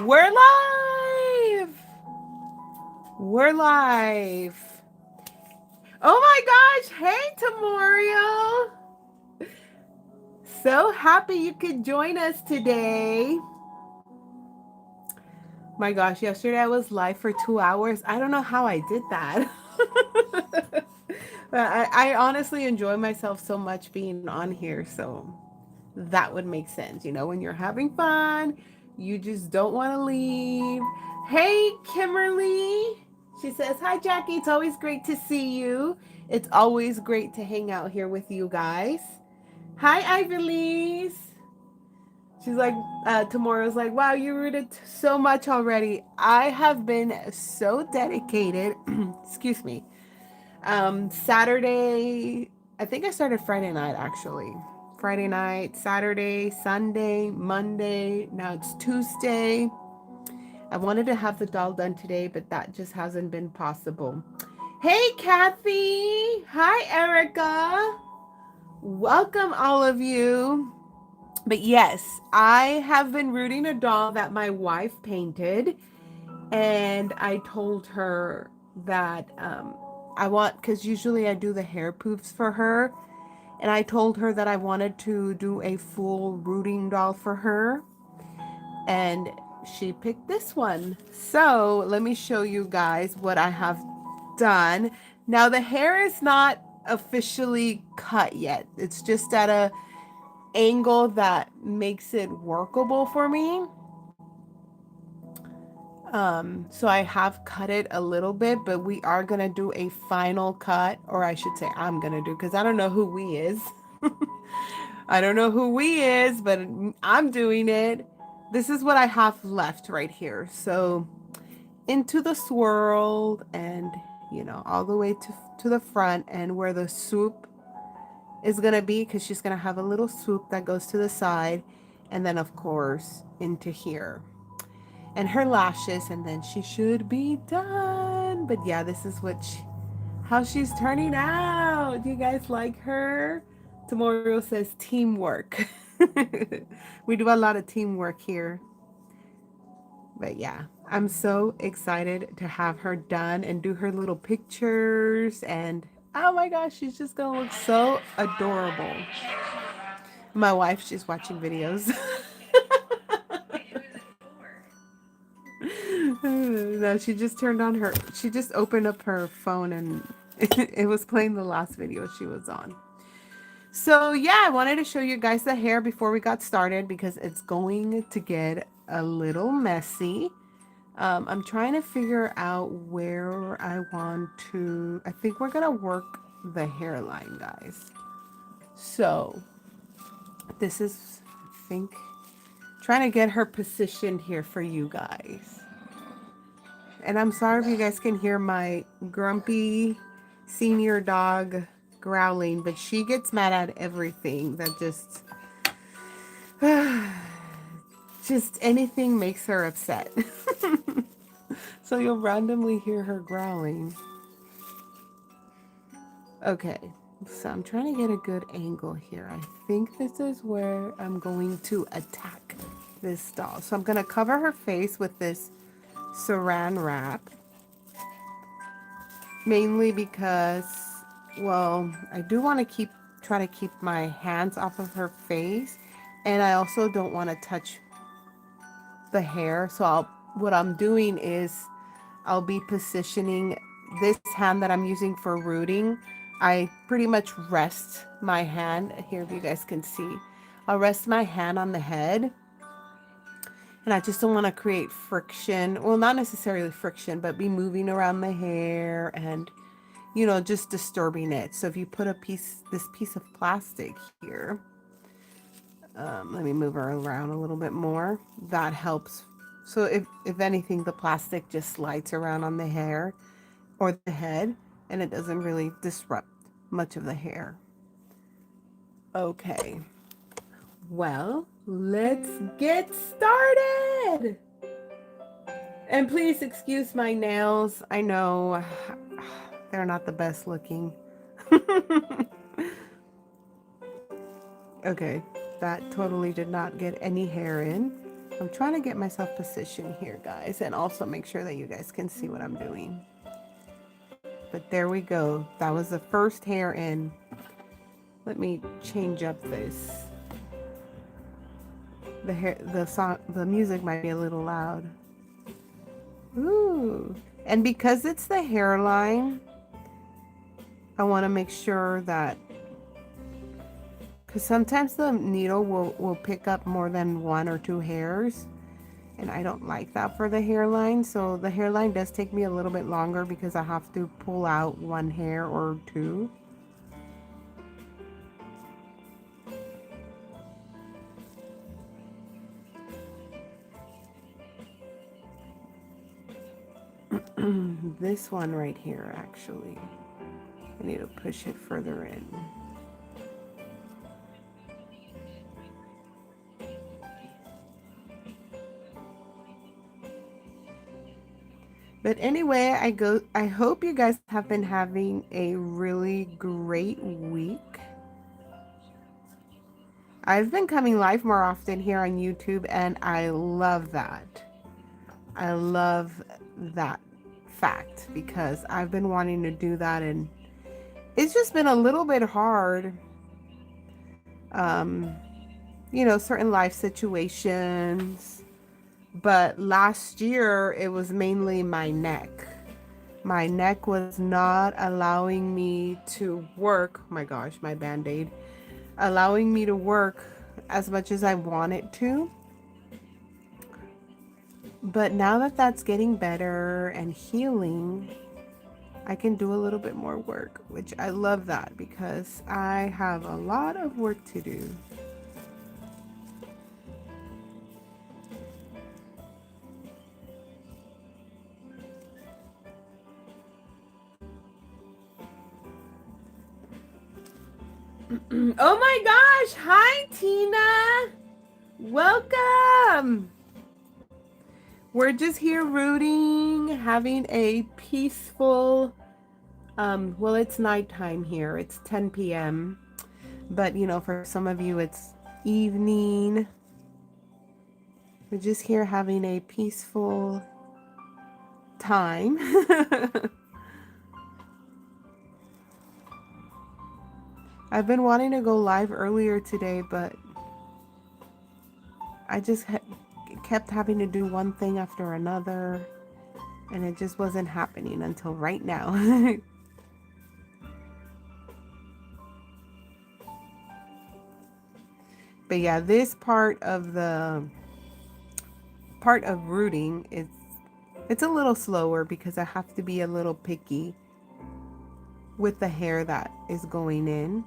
We're live! We're live. Oh my gosh. Hey, Tamorio. So happy you could join us today. My gosh, yesterday I was live for 2 hours. I don't know how I did that. But I honestly enjoy myself so much being on here. So that would make sense. You know, when you're having fun, you just don't want to leave. Hey, Kimberly. She says, "Hi, Jackie. It's always great to see you. It's always great to hang out here with you guys." Hi, Ivelise. She's like, Tomorrow's like, "Wow, you read it so much already." I have been so dedicated. Excuse me. Saturday, I think I started Friday night actually. Friday night, Saturday, Sunday, Monday. Now it's Tuesday. I wanted to have the doll done today, but that just hasn't been possible. Hey, Kathy. Hi, Erica. Welcome, all of you. But yes, I have been rooting a doll that my wife painted, and I told her that I want, because usually I do the hair poofs for her, and I told her that I wanted to do a full rooting doll for her, and she picked this one. So let me show you guys what I have done. Now the hair is not officially cut yet. It's just at a angle that makes it workable for me. So I have cut it a little bit, but we are gonna do a final cut, or I should say I'm gonna do, because I don't know who we is. I don't know who we is, but I'm doing it. This is what I have left right here. So into the swirl, and all the way to the front, and where the swoop is gonna be, because she's gonna have a little swoop that goes to the side, and then of course into here, and her lashes, and then she should be done. But yeah, this is how she's turning out. Do you guys like her? Tomorrow says teamwork. We do a lot of teamwork here. But yeah, I'm so excited to have her done and do her little pictures. And oh my gosh, she's just gonna look so adorable. My wife, she's watching videos. No, she just opened up her phone, and it was playing the last video she was on. So yeah, I wanted to show you guys the hair before we got started, because it's going to get a little messy. I'm trying to figure out where I want to. I think we're gonna work the hairline, guys. So this is, I think, trying to get her positioned here for you guys. And I'm sorry if you guys can hear my grumpy senior dog growling, but she gets mad at everything that just anything makes her upset. So you'll randomly hear her growling. Okay, so I'm trying to get a good angle here. I think this is where I'm going to attack this doll. So I'm going to cover her face with this saran wrap. Mainly because, well, I do want to try to keep my hands off of her face. And I also don't want to touch the hair. So what I'm doing is I'll be positioning this hand that I'm using for rooting. I pretty much rest my hand here, if you guys can see. I'll rest my hand on the head, and I just don't want to create friction. Well, not necessarily friction, but be moving around the hair and just disturbing it. So if you put this piece of plastic here, let me move her around a little bit more. That helps. So if anything, the plastic just slides around on the hair or the head, and it doesn't really disrupt much of the hair. Okay. Well, let's get started. And please excuse my nails. I know they're not the best looking. Okay, that totally did not get any hair in. I'm trying to get myself positioned here, guys, and also make sure that you guys can see what I'm doing. But there we go. That was the first hair in. Let me change up this. The music might be a little loud. Ooh. And because it's the hairline, I want to make sure that, because sometimes the needle will pick up more than one or two hairs, and I don't like that for the hairline. So the hairline does take me a little bit longer because I have to pull out one hair or two. This one right here, actually, I need to push it further in. But anyway, I hope you guys have been having a really great week. I've been coming live more often here on YouTube, and I love that. I love that fact because I've been wanting to do that, and it's just been a little bit hard. Um, certain life situations. But last year, it was mainly my neck. My neck was not allowing me to work. Oh my gosh, my band-aid. Allowing me to work as much as I wanted to. But now that that's getting better and healing, I can do a little bit more work, which I love that because I have a lot of work to do. Oh my gosh! Hi, Tina! Welcome! We're just here rooting, having a peaceful, well, it's nighttime here. It's 10 p.m. But, for some of you, it's evening. We're just here having a peaceful time. I've been wanting to go live earlier today, but I just kept having to do one thing after another, and it just wasn't happening until right now. But yeah, this part of rooting it's a little slower because I have to be a little picky with the hair that is going in,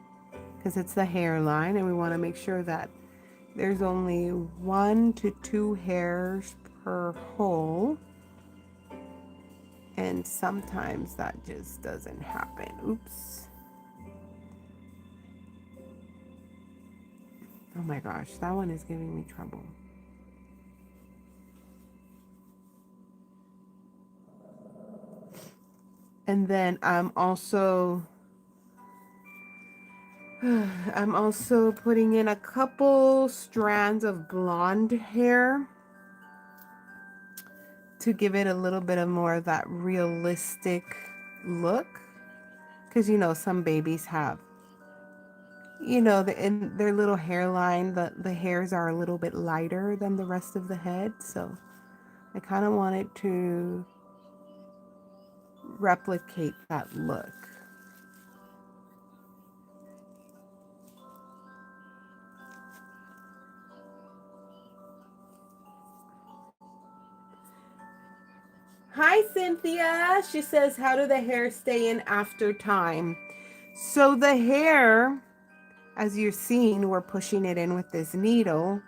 because it's the hairline and we want to make sure that there's only 1 to 2 hairs per hole, and sometimes that just doesn't happen. Oops. Oh my gosh, that one is giving me trouble. And then I'm also putting in a couple strands of blonde hair to give it a little bit of more of that realistic look. Because, some babies have, in their little hairline, the hairs are a little bit lighter than the rest of the head. So I kind of wanted to replicate that look. Hi, Cynthia. She says, how do the hair stay in after time? So the hair, as you're seeing, we're pushing it in with this needle.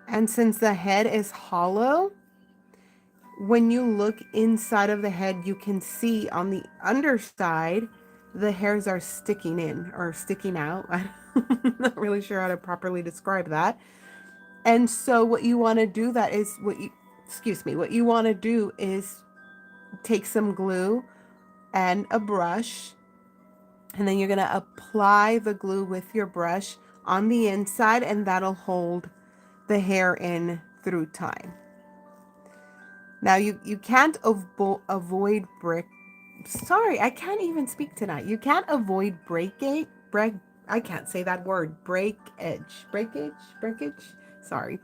And since the head is hollow, when you look inside of the head, you can see on the underside, the hairs are sticking in or sticking out. I'm not really sure how to properly describe that. And so what you want to do what you want to do is take some glue and a brush, and then you're going to apply the glue with your brush on the inside, and that'll hold the hair in through time. Now you can't avoid break. Sorry, I can't even speak tonight. You can't avoid break. I can't say that word. Breakage. Sorry,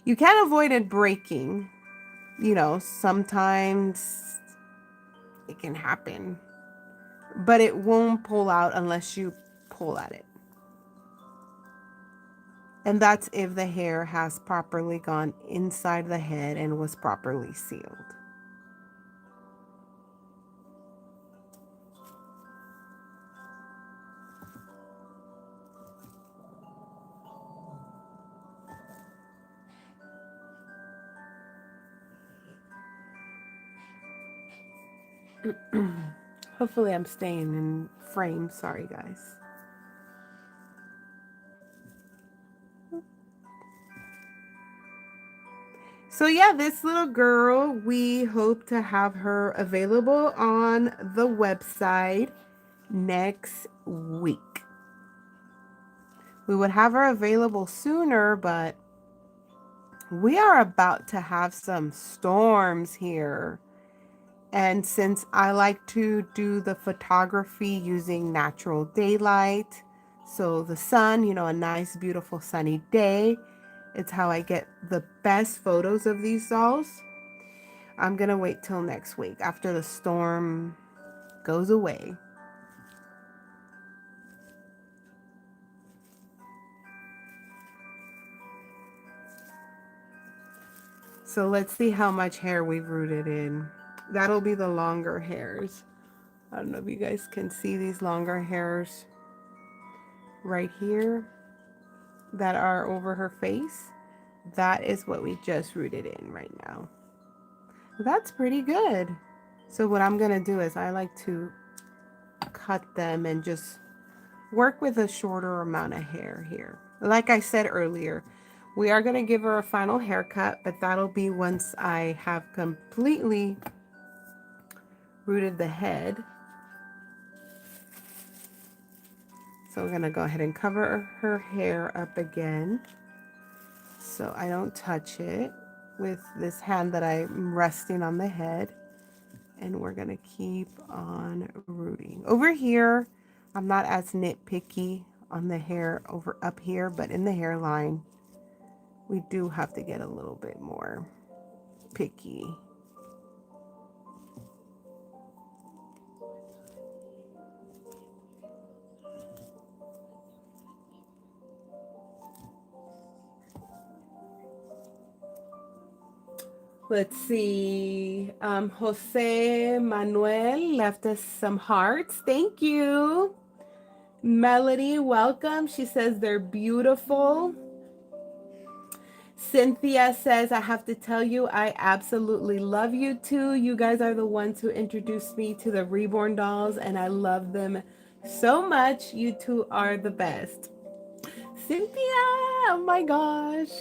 you can't avoid it breaking. You know, sometimes it can happen, but it won't pull out unless you pull at it. And that's if the hair has properly gone inside the head and was properly sealed. Hopefully I'm staying in frame. Sorry, guys. So yeah, this little girl, we hope to have her available on the website next week. We would have her available sooner, but we are about to have some storms here. And since I like to do the photography using natural daylight, so the sun, you know, a nice, beautiful sunny day, it's how I get the best photos of these dolls. I'm gonna wait till next week after the storm goes away. So let's see how much hair we've rooted in. That'll be the longer hairs. I don't know if you guys can see these longer hairs right here that are over her face. That is what we just rooted in right now. That's pretty good. So what I'm gonna do is I like to cut them and just work with a shorter amount of hair here. Like I said earlier, we are gonna give her a final haircut, but that'll be once I have completely rooted the head. So we're gonna go ahead and cover her hair up again so I don't touch it with this hand that I'm resting on the head. And we're gonna keep on rooting. Over here, I'm not as nitpicky on the hair over up here, but in the hairline, we do have to get a little bit more picky. Let's see. Jose Manuel left us some hearts. Thank you. Melody, welcome. She says they're beautiful. Cynthia says, I have to tell you, I absolutely love you too. You guys are the ones who introduced me to the Reborn dolls, and I love them so much. You two are the best. Cynthia, oh my gosh.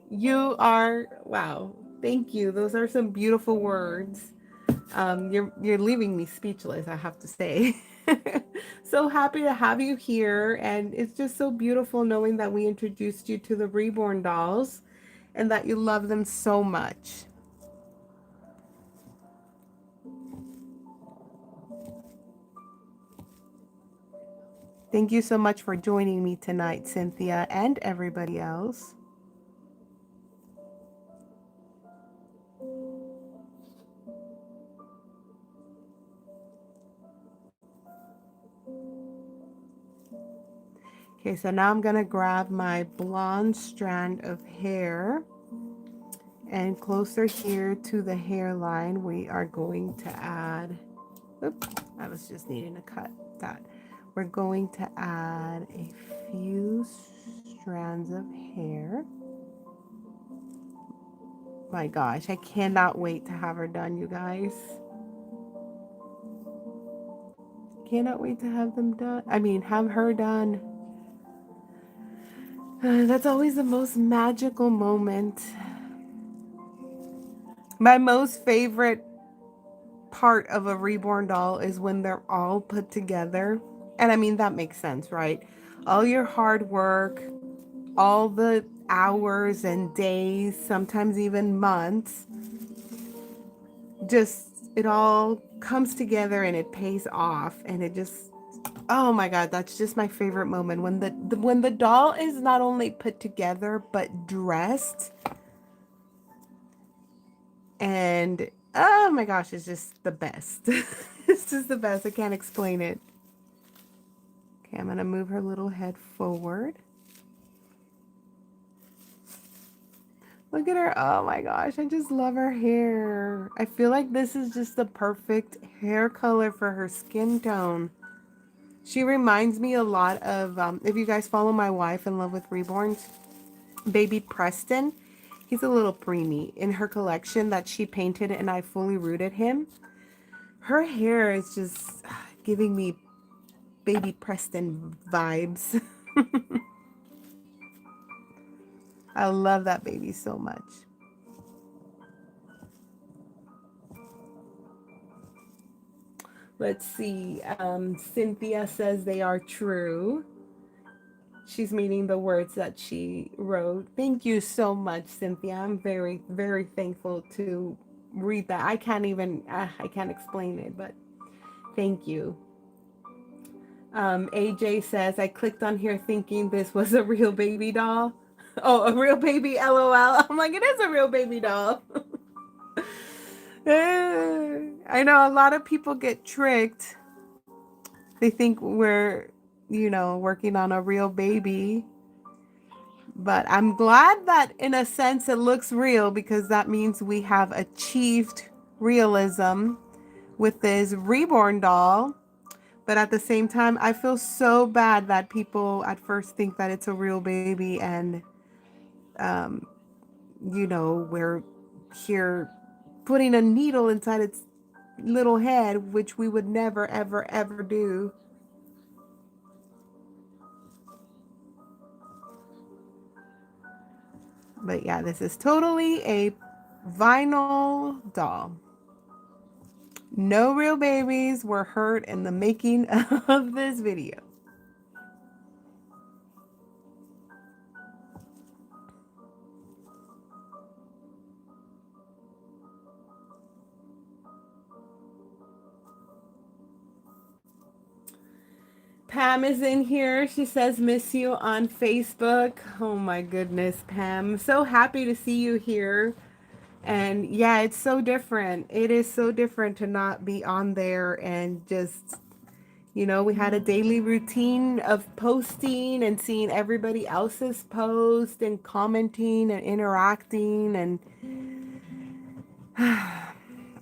You are, wow. Thank you. Those are some beautiful words. You're leaving me speechless, I have to say. So happy to have you here, and it's just so beautiful knowing that we introduced you to the Reborn dolls and that you love them so much. Thank you so much for joining me tonight, Cynthia, and everybody else. Okay, so now I'm gonna grab my blonde strand of hair, and closer here to the hairline, we are going to add, oops, I was just needing to cut that. We're going to add a few strands of hair. My gosh, I cannot wait to have her done, you guys. Cannot wait to have them done. I mean, have her done. That's always the most magical moment. My most favorite part of a reborn doll is when they're all put together. And I mean, that makes sense, right? All your hard work, all the hours and days, sometimes even months. Just it all comes together and it pays off, and it just, oh my god, that's just my favorite moment when when the doll is not only put together but dressed, and oh my gosh, it's just the best. It's just the best. I can't explain it. Okay, I'm gonna move her little head forward. Look at her. Oh my gosh, I just love her hair. I feel like this is just the perfect hair color for her skin tone. She reminds me a lot of, if you guys follow my wife in love with Reborns, baby Preston. He's a little preemie. In her collection that she painted and I fully rooted him, her hair is just giving me baby Preston vibes. I love that baby so much. Let's see. Cynthia says they are true. She's meaning the words that she wrote. Thank you so much, Cynthia. I'm very, very thankful to read that. I can't even, I can't explain it, but thank you. AJ says, I clicked on here thinking this was a real baby doll. Oh, a real baby, LOL. I'm like, it is a real baby doll. I know a lot of people get tricked. They think we're, working on a real baby. But I'm glad that in a sense it looks real, because that means we have achieved realism with this Reborn doll. But at the same time, I feel so bad that people at first think that it's a real baby, and, um, we're here putting a needle inside its little head, which we would never, ever, ever do. But yeah, this is totally a vinyl doll. No real babies were hurt in the making of this video. Pam is in here. She says, miss you on Facebook. Oh my goodness, Pam. So happy to see you here. And yeah, it's so different. It is so different to not be on there and just, we had a daily routine of posting and seeing everybody else's post and commenting and interacting, and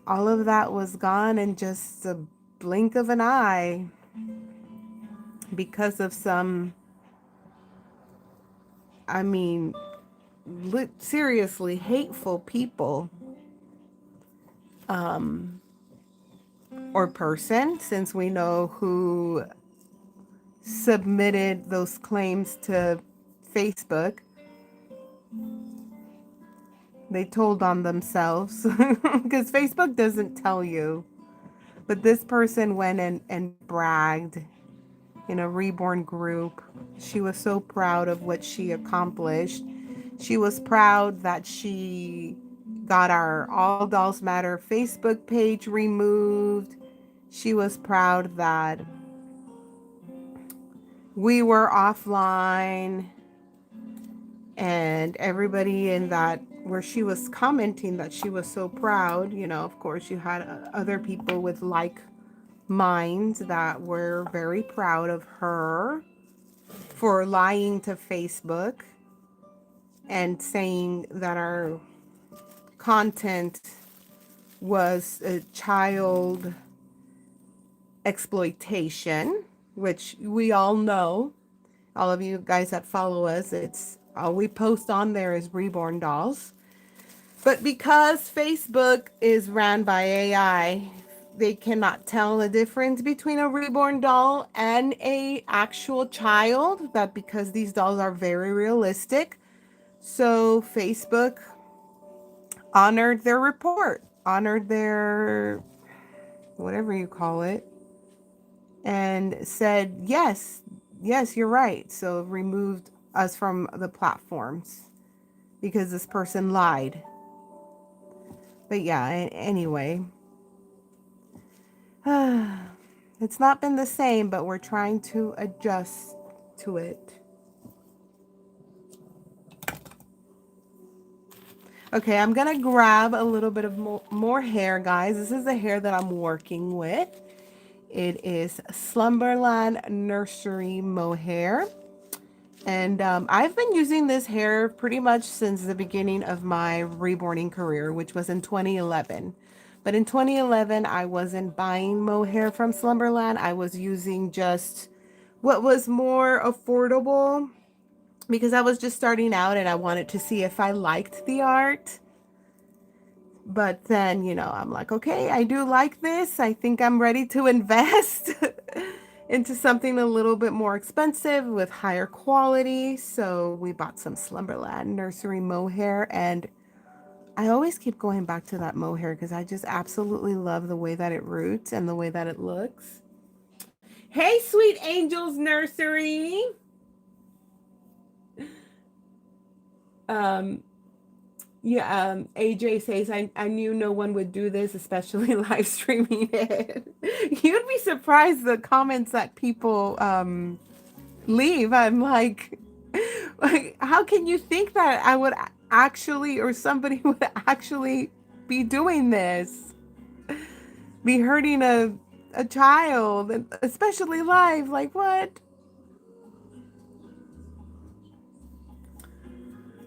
all of that was gone in just a blink of an eye because of some, I mean, seriously hateful people, or person, since we know who submitted those claims to Facebook. They told on themselves because Facebook doesn't tell you. But this person went and bragged in a Reborn group. She was so proud of what she accomplished. She was proud that she got our All Dolls Matter Facebook page removed. She was proud that we were offline, and everybody in that, where she was commenting that she was so proud, of course you had other people with like minds that were very proud of her for lying to Facebook and saying that our content was a child exploitation, which we all know. All of you guys that follow us, it's all we post on there is Reborn dolls. But because Facebook is ran by AI, they cannot tell the difference between a reborn doll and a actual child, that because these dolls are very realistic. So Facebook honored their report, honored their whatever you call it, and said, yes, you're right. So removed us from the platforms. because this person lied. But yeah, anyway. It's not been the same, but we're trying to adjust to it. Okay, I'm gonna grab a little bit of more hair, guys. This is the hair that I'm working with. It is Slumberland Nursery Mohair. And I've been using this hair pretty much since the beginning of my reborning career, which was in 2011. But in 2011, I wasn't buying mohair from Slumberland. I was using just what was more affordable because I was just starting out and I wanted to see if I liked the art. But then, you know, I'm like, okay, I do like this. I think I'm ready to invest into something a little bit more expensive with higher quality. So we bought some Slumberland Nursery mohair, and I always keep going back to that mohair because I just absolutely love the way that it roots and the way that it looks. Hey, Sweet Angels Nursery. Um, Yeah, AJ says, I knew no one would do this, especially live streaming it. You'd be surprised the comments that people leave. I'm like, how can you think that I would actually, or somebody would actually be doing this? Be hurting a child, especially live. Like, what?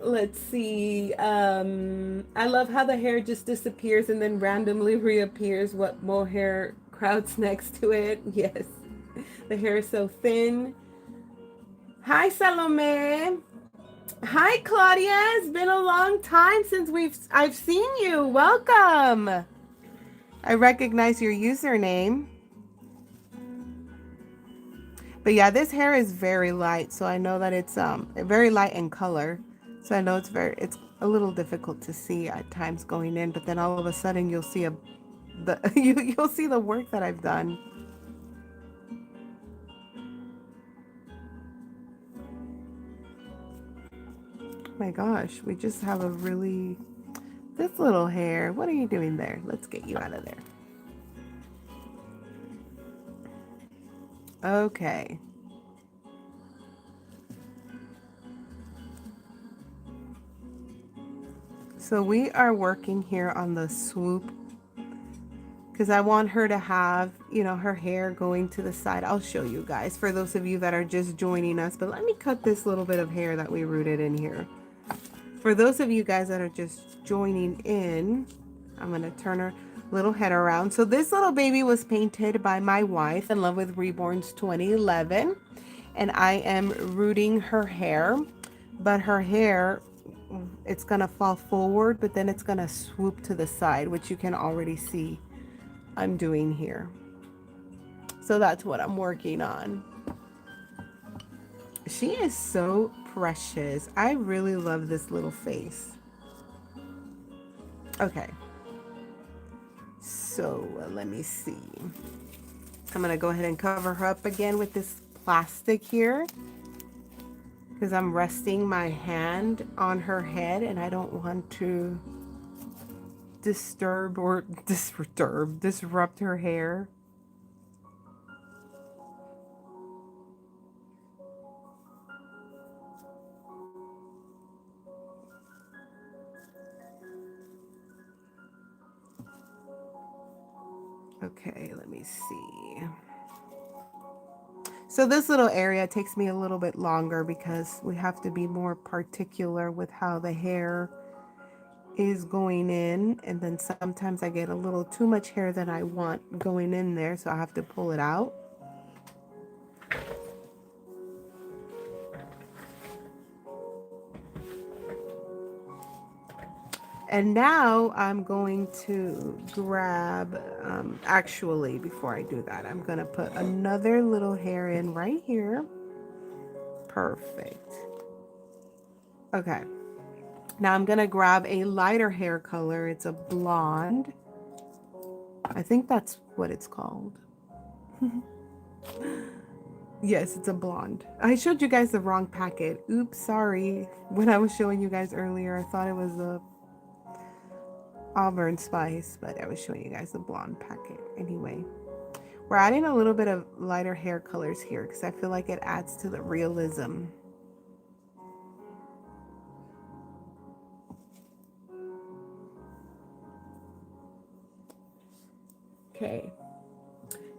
Let's see. I love how the hair just disappears and then randomly reappears. What mohair crowds next to it? Yes, the hair is so thin. Hi, Salome. Hi, Claudia. It's been a long time since I've seen you. Welcome. I recognize your username. But yeah, this hair is very light, so I know that it's very light in color. So I know it's a little difficult to see at times going in, but then all of a sudden you'll see you'll see the work that I've done. Oh my gosh, we just have a really this little hair. What are you doing there? Let's get you out of there. Okay. So we are working here on the swoop because I want her to have, you know, her hair going to the side. I'll show you guys for those of you that are just joining us, but let me cut this little bit of hair that we rooted in here. For those of you guys that are just joining in, I'm going to turn her little head around. So this little baby was painted by my wife, In Love with Reborn's 2011, and I am rooting her hair, but her hair, it's going to fall forward, but then it's going to swoop to the side, which you can already see I'm doing here. So that's what I'm working on. She is so precious. I really love this little face. Okay. So let me see. I'm going to go ahead and cover her up again with this plastic here because I'm resting my hand on her head and I don't want to disrupt her hair. Okay, let me see. So this little area takes me a little bit longer because we have to be more particular with how the hair is going in, and then sometimes I get a little too much hair that I want going in there, so I have to pull it out. And now I'm going to grab, actually, before I do that, I'm going to put another little hair in right here. Perfect. Okay. Now I'm going to grab a lighter hair color. It's a blonde. I think that's what it's called. Yes, it's a blonde. I showed you guys the wrong packet. Oops, sorry. When I was showing you guys earlier, I thought it was a Auburn Spice, but I was showing you guys the blonde packet. Anyway, we're adding a little bit of lighter hair colors here because I feel like it adds to the realism. Okay.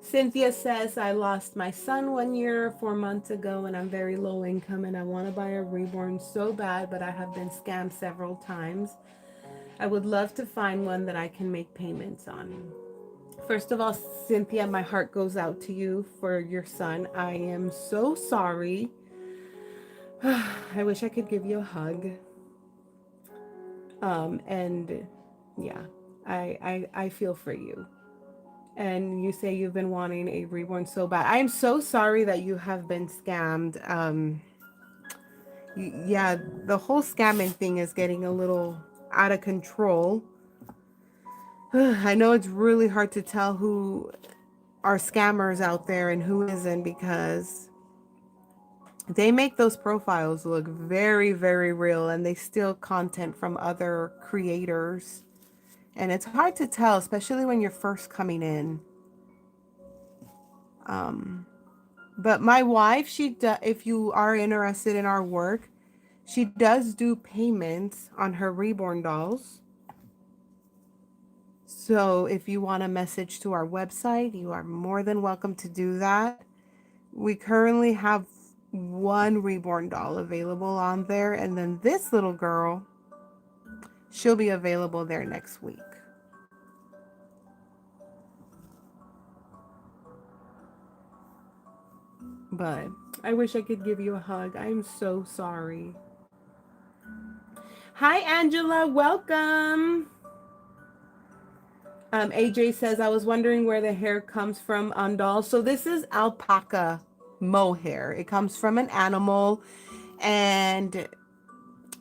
Cynthia says, I lost my son 1 year, 4 months ago, and I'm very low income and I want to buy a Reborn so bad, but I have been scammed several times. I would love to find one that I can make payments on. First of all, Cynthia, my heart goes out to you for your son. I am so sorry. I wish I could give you a hug. And yeah, I feel for you. And you say you've been wanting a Reborn so bad. I am so sorry that you have been scammed. Yeah, the whole scamming thing is getting a little out of control. I know it's really hard to tell who are scammers out there and who isn't because they make those profiles look very, very real and they steal content from other creators. And it's hard to tell, especially when you're first coming in. But my wife, if you are interested in our work, she does do payments on her Reborn dolls. So if you want a message to our website, you are more than welcome to do that. We currently have one Reborn doll available on there, and then this little girl, she'll be available there next week. But I wish I could give you a hug. I'm so sorry. Hi, Angela. Welcome. AJ says, I was wondering where the hair comes from on dolls. So this is alpaca mohair. It comes from an animal. And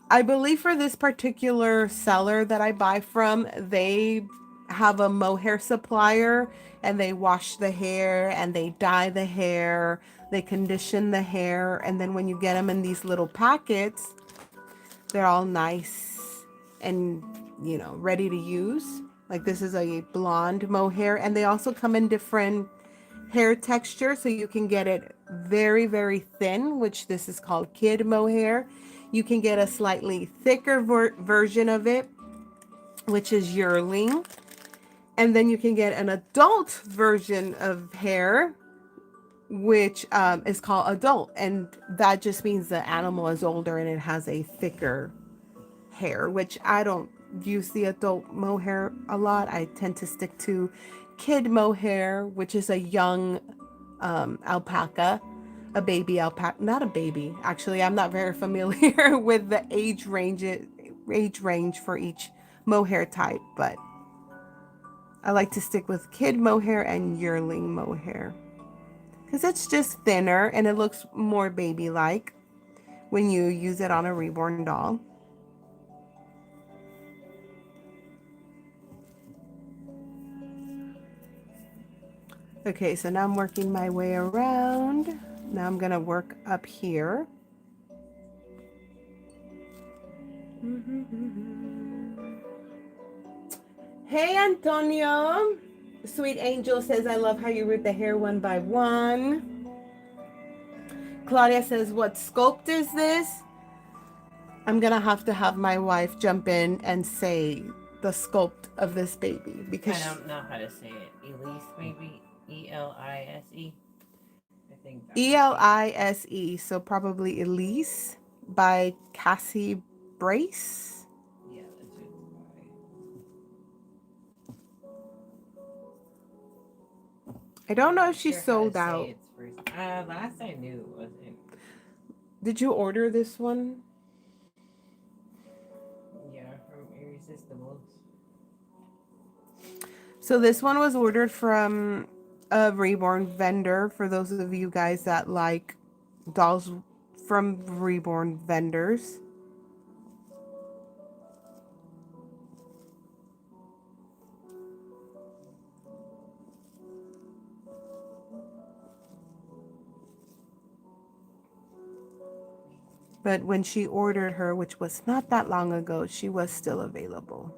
I believe for this particular seller that I buy from, they have a mohair supplier and they wash the hair and they dye the hair. They condition the hair. And then when you get them in these little packets, they're all nice and, ready to use. Like this is a blonde mohair, and they also come in different hair texture, so you can get it very, very thin, which this is called kid mohair. You can get a slightly thicker version of it, which is yearling. And then you can get an adult version of hair, which is called adult. And that just means the animal is older and it has a thicker hair, which I don't use the adult mohair a lot. I tend to stick to kid mohair, which is a young alpaca, a baby alpaca, not a baby. Actually, I'm not very familiar with the age range for each mohair type, but I like to stick with kid mohair and yearling mohair because it's just thinner and it looks more baby-like when you use it on a reborn doll. Okay, so now I'm working my way around. Now I'm gonna work up here. Hey, Antonio. Sweet Angel says, I love how you root the hair one by one. Claudia says, what sculpt is this? I'm gonna have to have my wife jump in and say the sculpt of this baby because I don't know how to say it. Elise, maybe Elise. I think that's Elise, so probably Elise by Cassie Brace. yeah, that's it. I don't know I'm if not she sure how to sold say out. its first. Last I knew it wasn't. Did you order this one? Yeah, from Irresistibles. So this one was ordered from a Reborn vendor for those of you guys that like dolls from Reborn vendors. But when she ordered her, which was not that long ago, she was still available.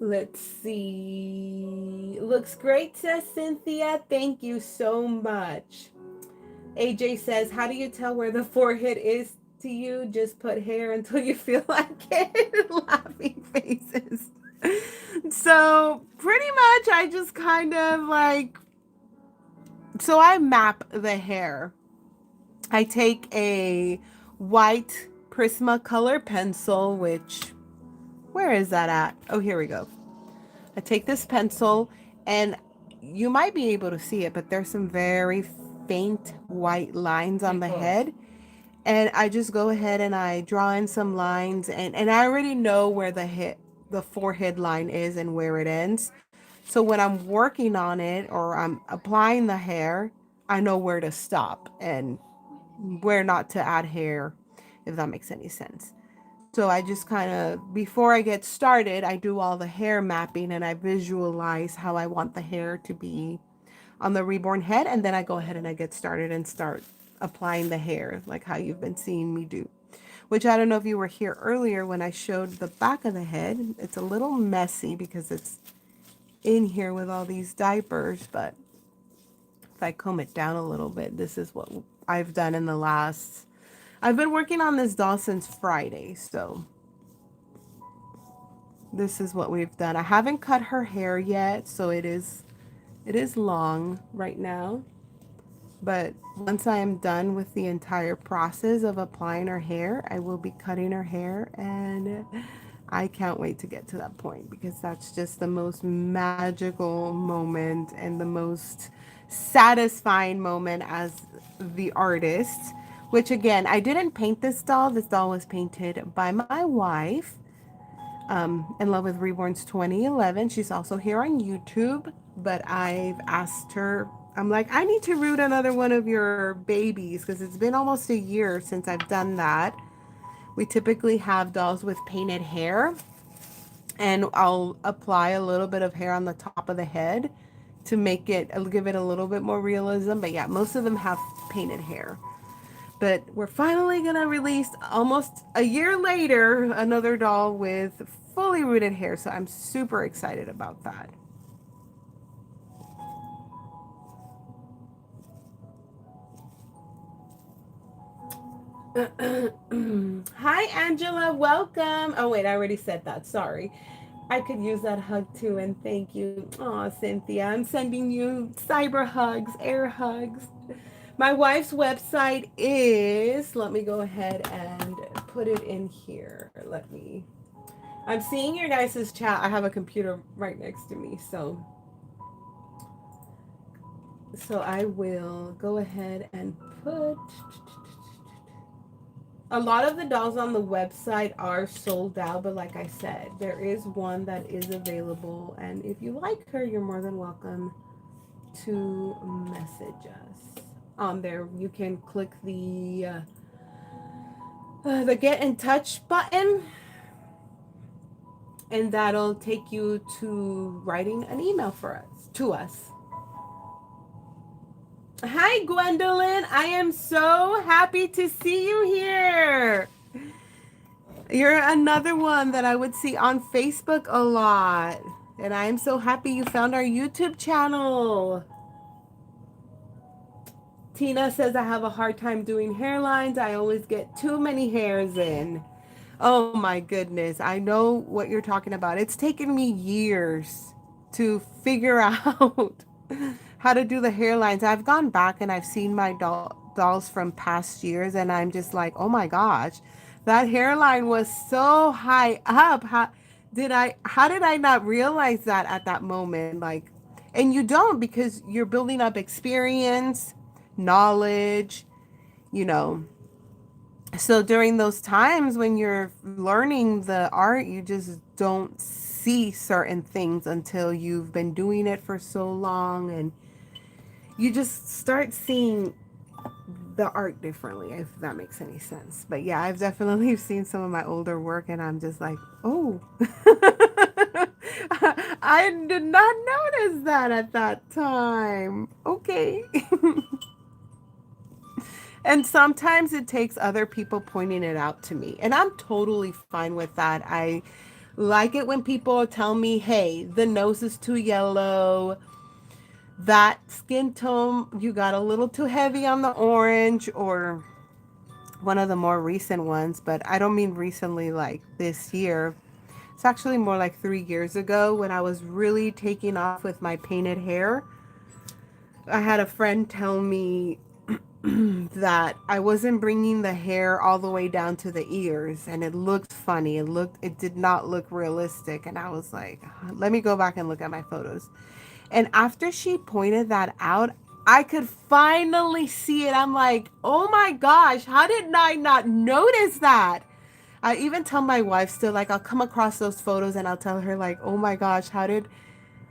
Let's see. Looks great, says Cynthia. Thank you so much. AJ says, how do you tell where the forehead is to you? Just put hair until you feel like it. Laughing faces. So, pretty much, I just kind of like. So, I map the hair. I take a white Prismacolor pencil, which. Where is that at? Oh, here we go. I take this pencil, and you might be able to see it, but there's some very faint white lines on Too the close. head. And I just go ahead and I draw in some lines, and I already know where the forehead line is and where it ends. So when I'm working on it or I'm applying the hair, I know where to stop and where not to add hair, if that makes any sense. So I just kind of, before I get started, I do all the hair mapping and I visualize how I want the hair to be on the reborn head. And then I go ahead and I get started and start applying the hair, like how you've been seeing me do. Which I don't know if you were here earlier when I showed the back of the head. It's a little messy because it's in here with all these diapers, but if I comb it down a little bit, this is what I've done in the last. I've been working on this doll since Friday, so this is what we've done. I haven't cut her hair yet, so it is long right now. But once I am done with the entire process of applying her hair, I will be cutting her hair, and I can't wait to get to that point because that's just the most magical moment and the most satisfying moment as the artist. Which again, I didn't paint this doll. This doll was painted by my wife, in love with Reborn's 2011. She's also here on YouTube, but I've asked her, I'm like, I need to root another one of your babies because it's been almost a year since I've done that. We typically have dolls with painted hair, and I'll apply a little bit of hair on the top of the head to make it, give it a little bit more realism. But yeah, most of them have painted hair. But we're finally gonna release, almost a year later, another doll with fully rooted hair. So I'm super excited about that. Hi, Angela. Welcome. Oh, wait, I already said that. Sorry. I could use that hug too, and thank you. Oh, Cynthia, I'm sending you cyber hugs, air hugs. My wife's website is, let me go ahead and put it in here. I'm seeing your guys' chat. I have a computer right next to me, so I will go ahead and put. A lot of the dolls on the website are sold out, but like I said, there is one that is available, and if you like her, you're more than welcome to message us on there. You can click the get in touch button, and that'll take you to writing an email for us to us. Hi, Gwendolyn. I am so happy to see you here. You're another one that I would see on Facebook a lot. And I am so happy you found our YouTube channel. Tina says I have a hard time doing hairlines. I always get too many hairs in. Oh my goodness. I know what you're talking about. It's taken me years to figure out how to do the hairlines. I've gone back and I've seen my dolls from past years, and I'm just like, oh my gosh, that hairline was so high up. How did I not realize that at that moment? Like, and you don't, because you're building up experience, knowledge, you know. So during those times when you're learning the art, you just don't see certain things until you've been doing it for so long, and you just start seeing the art differently, if that makes any sense. But yeah, I've definitely seen some of my older work, and I'm just like, oh. I did not notice that at that time. Okay. And sometimes it takes other people pointing it out to me. And I'm totally fine with that. I like it when people tell me, hey, the nose is too yellow. That skin tone, you got a little too heavy on the orange, or one of the more recent ones, but I don't mean recently like this year. It's actually more like 3 years ago when I was really taking off with my painted hair. I had a friend tell me that I wasn't bringing the hair all the way down to the ears, and it looked funny. It did not look realistic. And I was like, let me go back and look at my photos. And after she pointed that out, I could finally see it. I'm like, oh my gosh, how did I not notice that? I even tell my wife still, like, I'll come across those photos and I'll tell her, like, oh my gosh,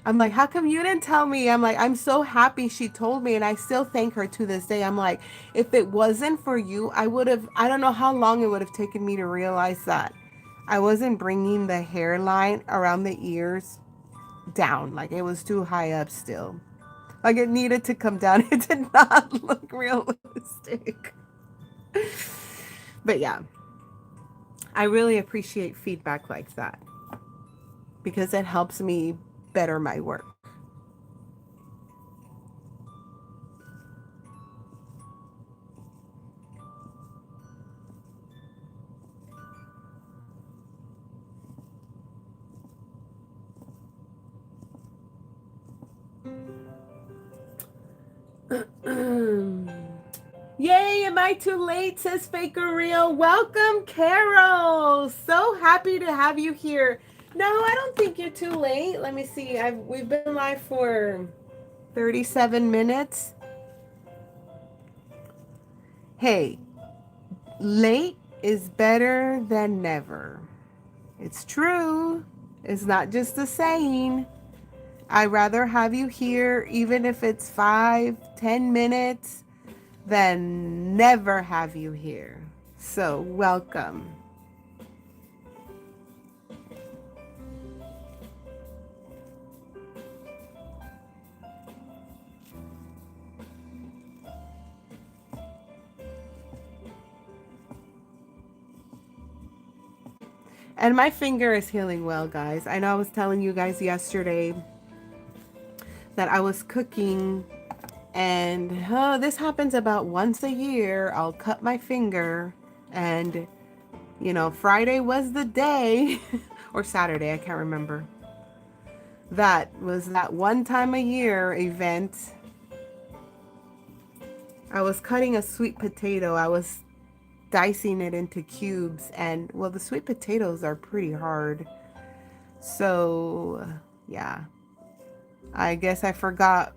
I'm like, how come you didn't tell me? I'm like, I'm so happy she told me. And I still thank her to this day. I'm like, if it wasn't for you, I don't know how long it would have taken me to realize that I wasn't bringing the hairline around the ears down. Like, it was too high up still. Like, it needed to come down. It did not look realistic. But yeah, I really appreciate feedback like that because it helps me better my work. Yay, am I too late? Says Faker Real. Welcome, Carol. So happy to have you here. No, I don't think you're too late. Let me see. We've been live for 37 minutes. Hey, late is better than never. It's true. It's not just a saying. I'd rather have you here, even if it's 5, 10 minutes, than never have you here. So, welcome. And my finger is healing well, guys. I know I was telling you guys yesterday that I was cooking, and this happens about once a year. I'll cut my finger, and Friday was the day, or Saturday, I can't remember. That was that one time a year event. I was cutting a sweet potato. I was dicing it into cubes, and well, the sweet potatoes are pretty hard. So, yeah. I guess I forgot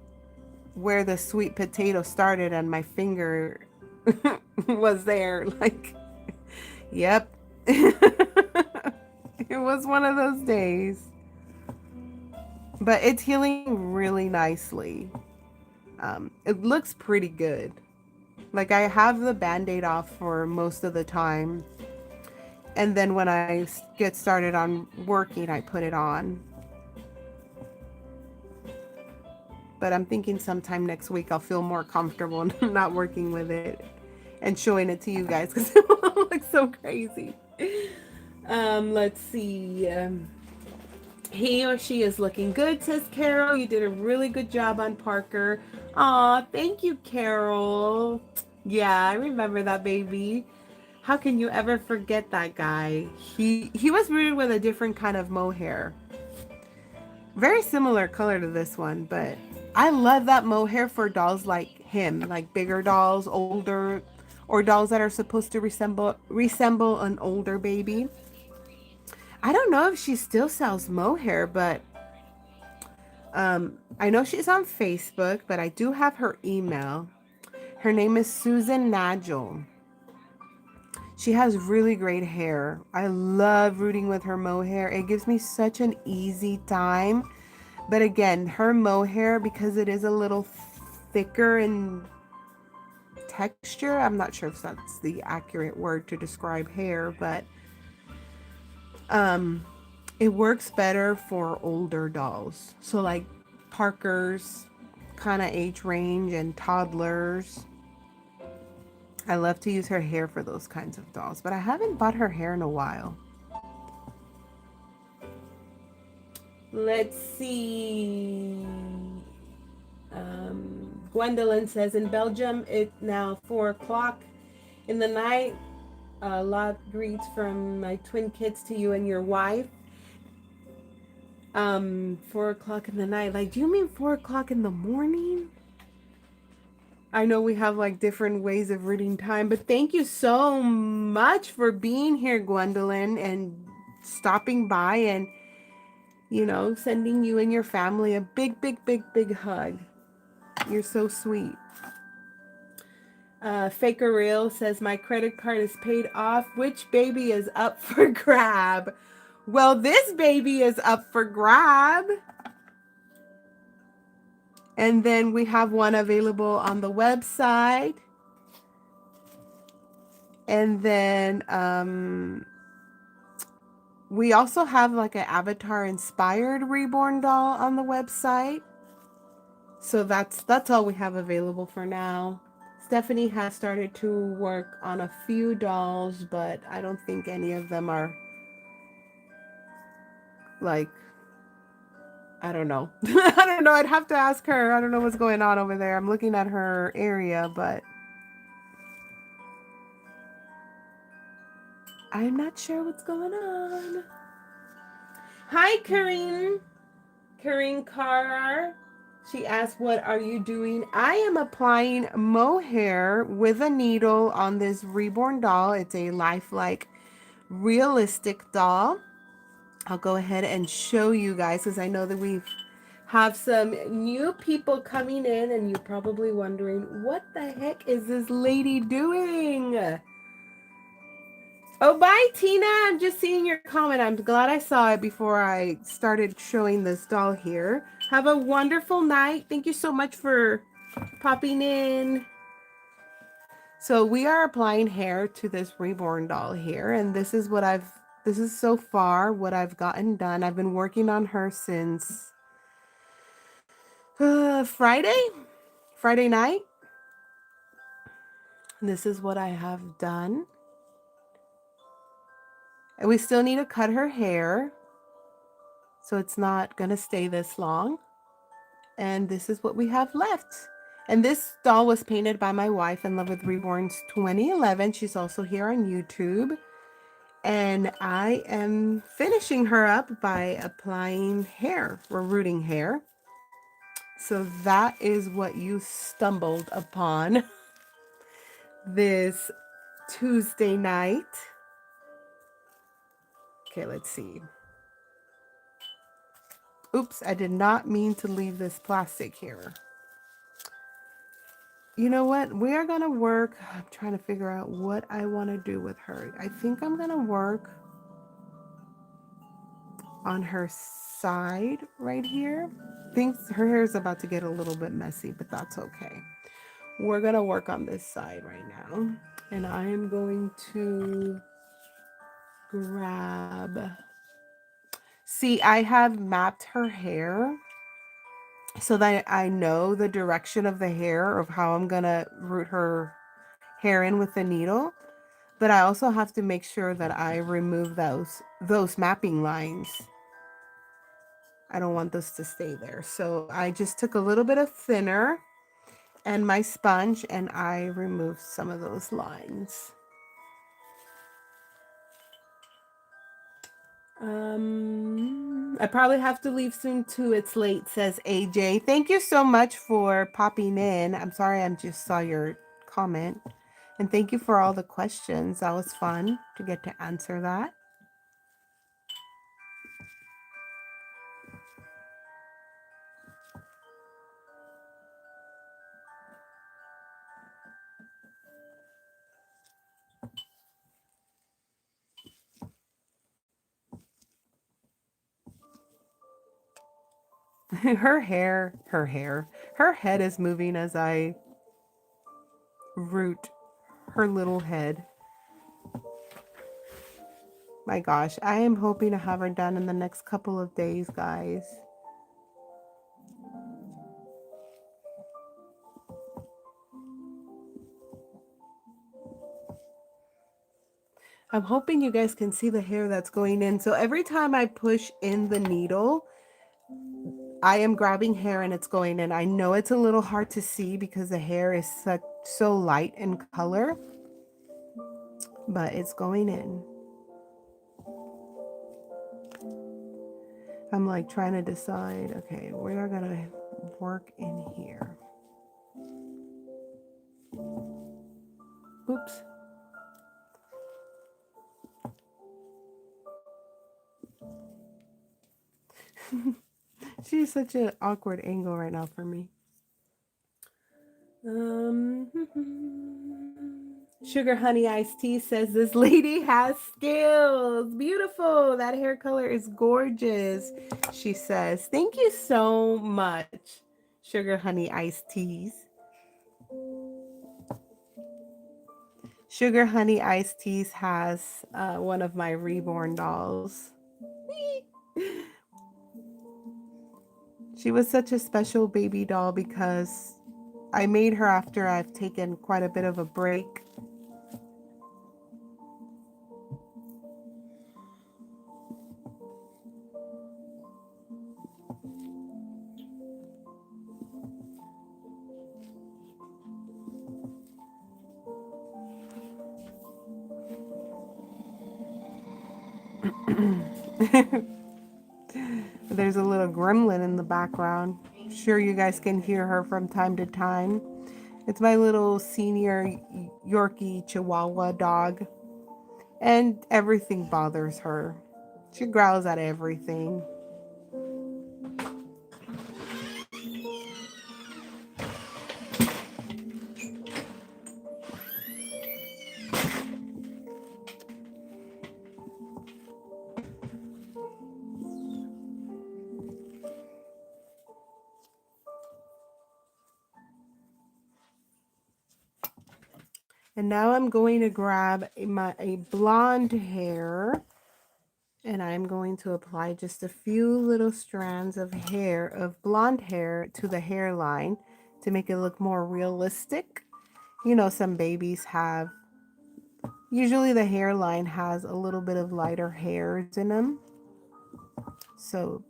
where the sweet potato started and my finger was there. Like, yep. It was one of those days. But it's healing really nicely. It looks pretty good. Like, I have the band-aid off for most of the time. And then when I get started on working, I put it on. But I'm thinking sometime next week I'll feel more comfortable not working with it and showing it to you guys because it will look so crazy. Let's see. He or she is looking good, says Carol. You did a really good job on Parker. Aw, thank you, Carol. Yeah, I remember that baby. How can you ever forget that guy? He was rooted with a different kind of mohair. Very similar color to this one, but I love that mohair for dolls like him, like bigger dolls, older, or dolls that are supposed to resemble an older baby. I don't know if she still sells mohair, but I know she's on Facebook, but I do have her email. Her name is Susan Nagel. She has really great hair. I love rooting with her mohair. It gives me such an easy time. But again, her mohair, because it is a little thicker in texture, I'm not sure if that's the accurate word to describe hair, but It works better for older dolls. So like Parker's kind of age range and toddlers. I love to use her hair for those kinds of dolls, but I haven't bought her hair in a while. Let's see. Gwendolyn says in Belgium it's now 4 o'clock in the night. A lot greets from my twin kids to you and your wife. 4 o'clock in the night. Like, do you mean 4 o'clock in the morning? I know we have like different ways of reading time, but thank you so much for being here, Gwendolyn, and stopping by and, sending you and your family a big, big, big, big hug. You're so sweet. Faker Real says, my credit card is paid off. Which baby is up for grab? Well, this baby is up for grab. And then we have one available on the website. And then we also have like an avatar inspired Reborn doll on the website. So that's all we have available for now. Stephanie has started to work on a few dolls, but I don't think any of them are like, I don't know. I don't know. I'd have to ask her. I don't know what's going on over there. I'm looking at her area, but I'm not sure what's going on. Hi, Karine. Karine Carr. She asked, what are you doing? I am applying mohair with a needle on this Reborn doll. It's a lifelike, realistic doll. I'll go ahead and show you guys because I know that we have some new people coming in and you're probably wondering, what the heck is this lady doing? Oh, bye, Tina. I'm just seeing your comment. I'm glad I saw it before I started showing this doll here. Have a wonderful night. Thank you so much for popping in. So we are applying hair to this Reborn doll here, and this is so far what I've gotten done. I've been working on her since Friday night. And this is what I have done. And we still need to cut her hair, so it's not gonna stay this long. And this is what we have left. And this doll was painted by my wife in Love with Reborn's 2011. She's also here on YouTube. And I am finishing her up by applying hair or rooting hair. So that is what you stumbled upon this Tuesday night. Okay, let's see. Oops, I did not mean to leave this plastic here. You know what? We are going to work. I'm trying to figure out what I want to do with her. I think I'm going to work on her side right here. Thinks her hair is about to get a little bit messy, but that's okay. We're going to work on this side right now. And I am going to grab. See, I have mapped her hair so that I know the direction of the hair of how I'm going to root her hair in with the needle. But I also have to make sure that I remove those mapping lines. I don't want this to stay there. So I just took a little bit of thinner and my sponge and I removed some of those lines. I probably have to leave soon too. It's late, says AJ. Thank you so much for popping in. I'm sorry I just saw your comment. And thank you for all the questions. That was fun to get to answer that. her head is moving as I root her little head. My gosh, I am hoping to have her done in the next couple of days, guys. I'm hoping you guys can see the hair that's going in. So every time I push in the needle, I am grabbing hair and it's going in. I know it's a little hard to see because the hair is so light in color, but it's going in. I'm like trying to decide, okay, we are going to work in here. Oops. She's such an awkward angle right now for me. Um, Sugar Honey Iced Tea says this lady has skills. Beautiful. That hair color is gorgeous. She says, thank you so much, Sugar Honey Iced Teas. Sugar Honey Iced Teas has one of my Reborn dolls. She was such a special baby doll because I made her after I've taken quite a bit of a break. There's a little gremlin in the background. Sure, you guys can hear her from time to time. It's my little senior Yorkie Chihuahua dog, and everything bothers her. She growls at everything. And now I'm going to grab a blonde hair, and I'm going to apply just a few little strands of hair, of blonde hair, to the hairline to make it look more realistic. You know, some babies have, usually the hairline has a little bit of lighter hairs in them. So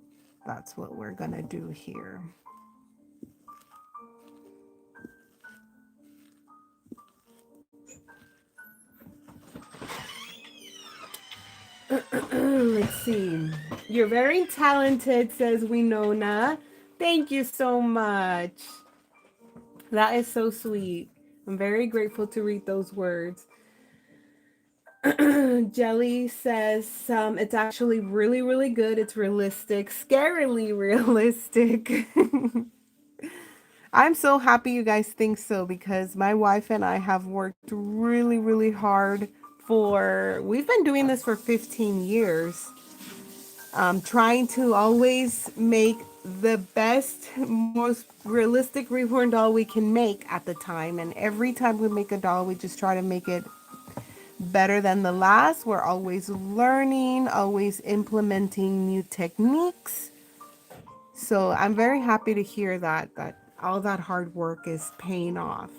that's what we're gonna do here. Let's see. You're very talented, says Winona. Thank you so much. That is so sweet. I'm very grateful to read those words. Jelly says it's actually really, really good. It's realistic, scarily realistic. I'm so happy you guys think so because my wife and I have worked really, really hard we've been doing this for 15 years. Trying to always make the best, most realistic reborn doll we can make at the time. And every time we make a doll, we just try to make it better than the last. We're always learning, always implementing new techniques. So I'm very happy to hear that all that hard work is paying off.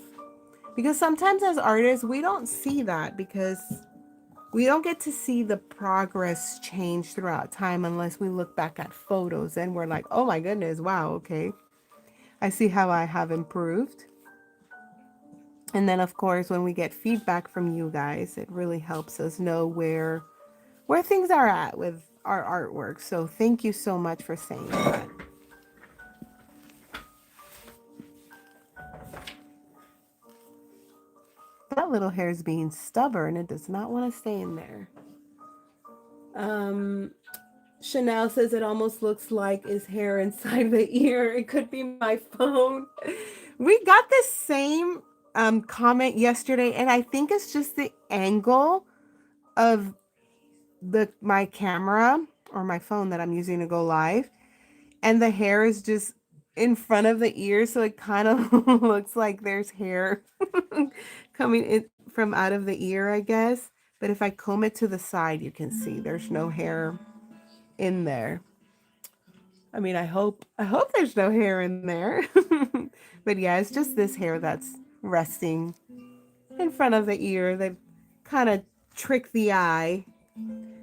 Because sometimes as artists, we don't see that because we don't get to see the progress change throughout time unless we look back at photos and we're like, oh my goodness, wow, okay. I see how I have improved. And then of course, when we get feedback from you guys, it really helps us know where things are at with our artwork. So thank you so much for saying that. That little hair is being stubborn. It does not want to stay in there. Um, Chanel says it almost looks like his hair inside the ear. It could be my phone. We got the same comment yesterday, and I think it's just the angle of my camera or my phone that I'm using to go live, and the hair is just in front of the ear, so it kind of looks like there's hair coming in from out of the ear, I guess. But if I comb it to the side, you can see there's no hair in there. I mean, I hope there's no hair in there. But yeah, it's just this hair that's resting in front of the ear that kind of trick the eye.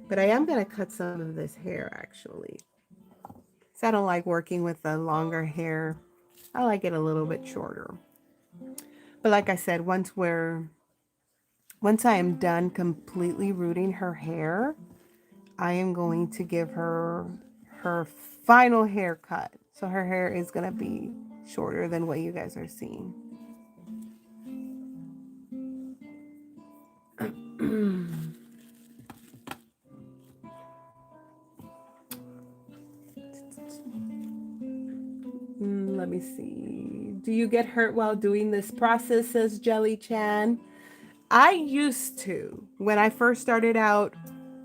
But I am going to cut some of this hair actually. So I don't like working with the longer hair. I like it a little bit shorter. But like I said, once I am done completely rooting her hair, I am going to give her her final haircut. So her hair is going to be shorter than what you guys are seeing. Let me see. Do you get hurt while doing this process, says Jelly Chan? I used to. When I first started out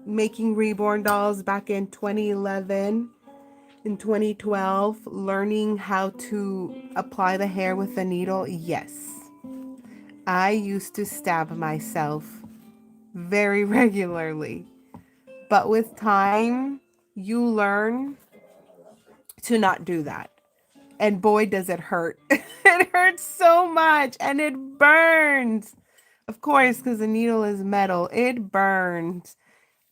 making reborn dolls back in 2011 in 2012, learning how to apply the hair with a needle, yes. I used to stab myself very regularly. But with time, you learn to not do that. And boy, does it hurt. It hurts so much and it burns. Of course, because the needle is metal, it burns.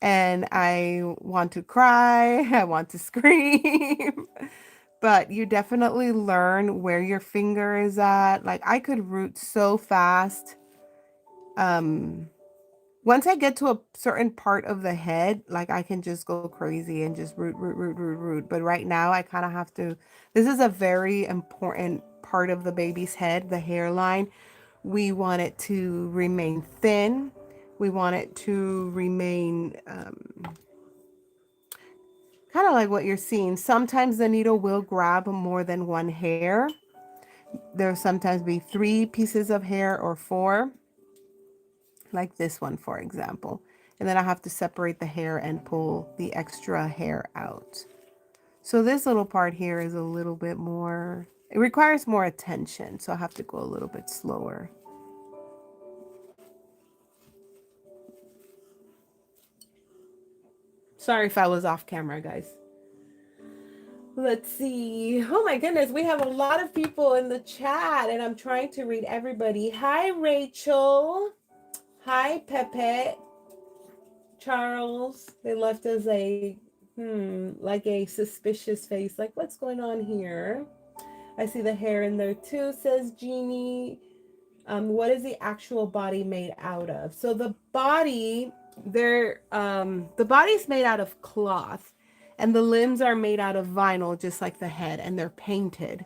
And I want to cry, I want to scream. But you definitely learn where your finger is at. Like I could root so fast. Um, Once I get to a certain part of the head, like I can just go crazy and just root, root, root, root, root. But right now, I kind of have to. This is a very important part of the baby's head, the hairline. We want it to remain thin. We want it to remain kind of like what you're seeing. Sometimes the needle will grab more than one hair. There'll sometimes be 3 pieces of hair or 4, like this one, for example. And then I have to separate the hair and pull the extra hair out. So this little part here is a little bit more, it requires more attention. So I have to go a little bit slower. Sorry if I was off camera, guys. Let's see. Oh my goodness, we have a lot of people in the chat and I'm trying to read everybody. Hi, Rachel. Hi, Pepe. Charles. They left us a, like a suspicious face. Like, what's going on here? I see the hair in there too, says Jeannie. What is the actual body made out of? So the body's made out of cloth, and the limbs are made out of vinyl, just like the head, and they're painted.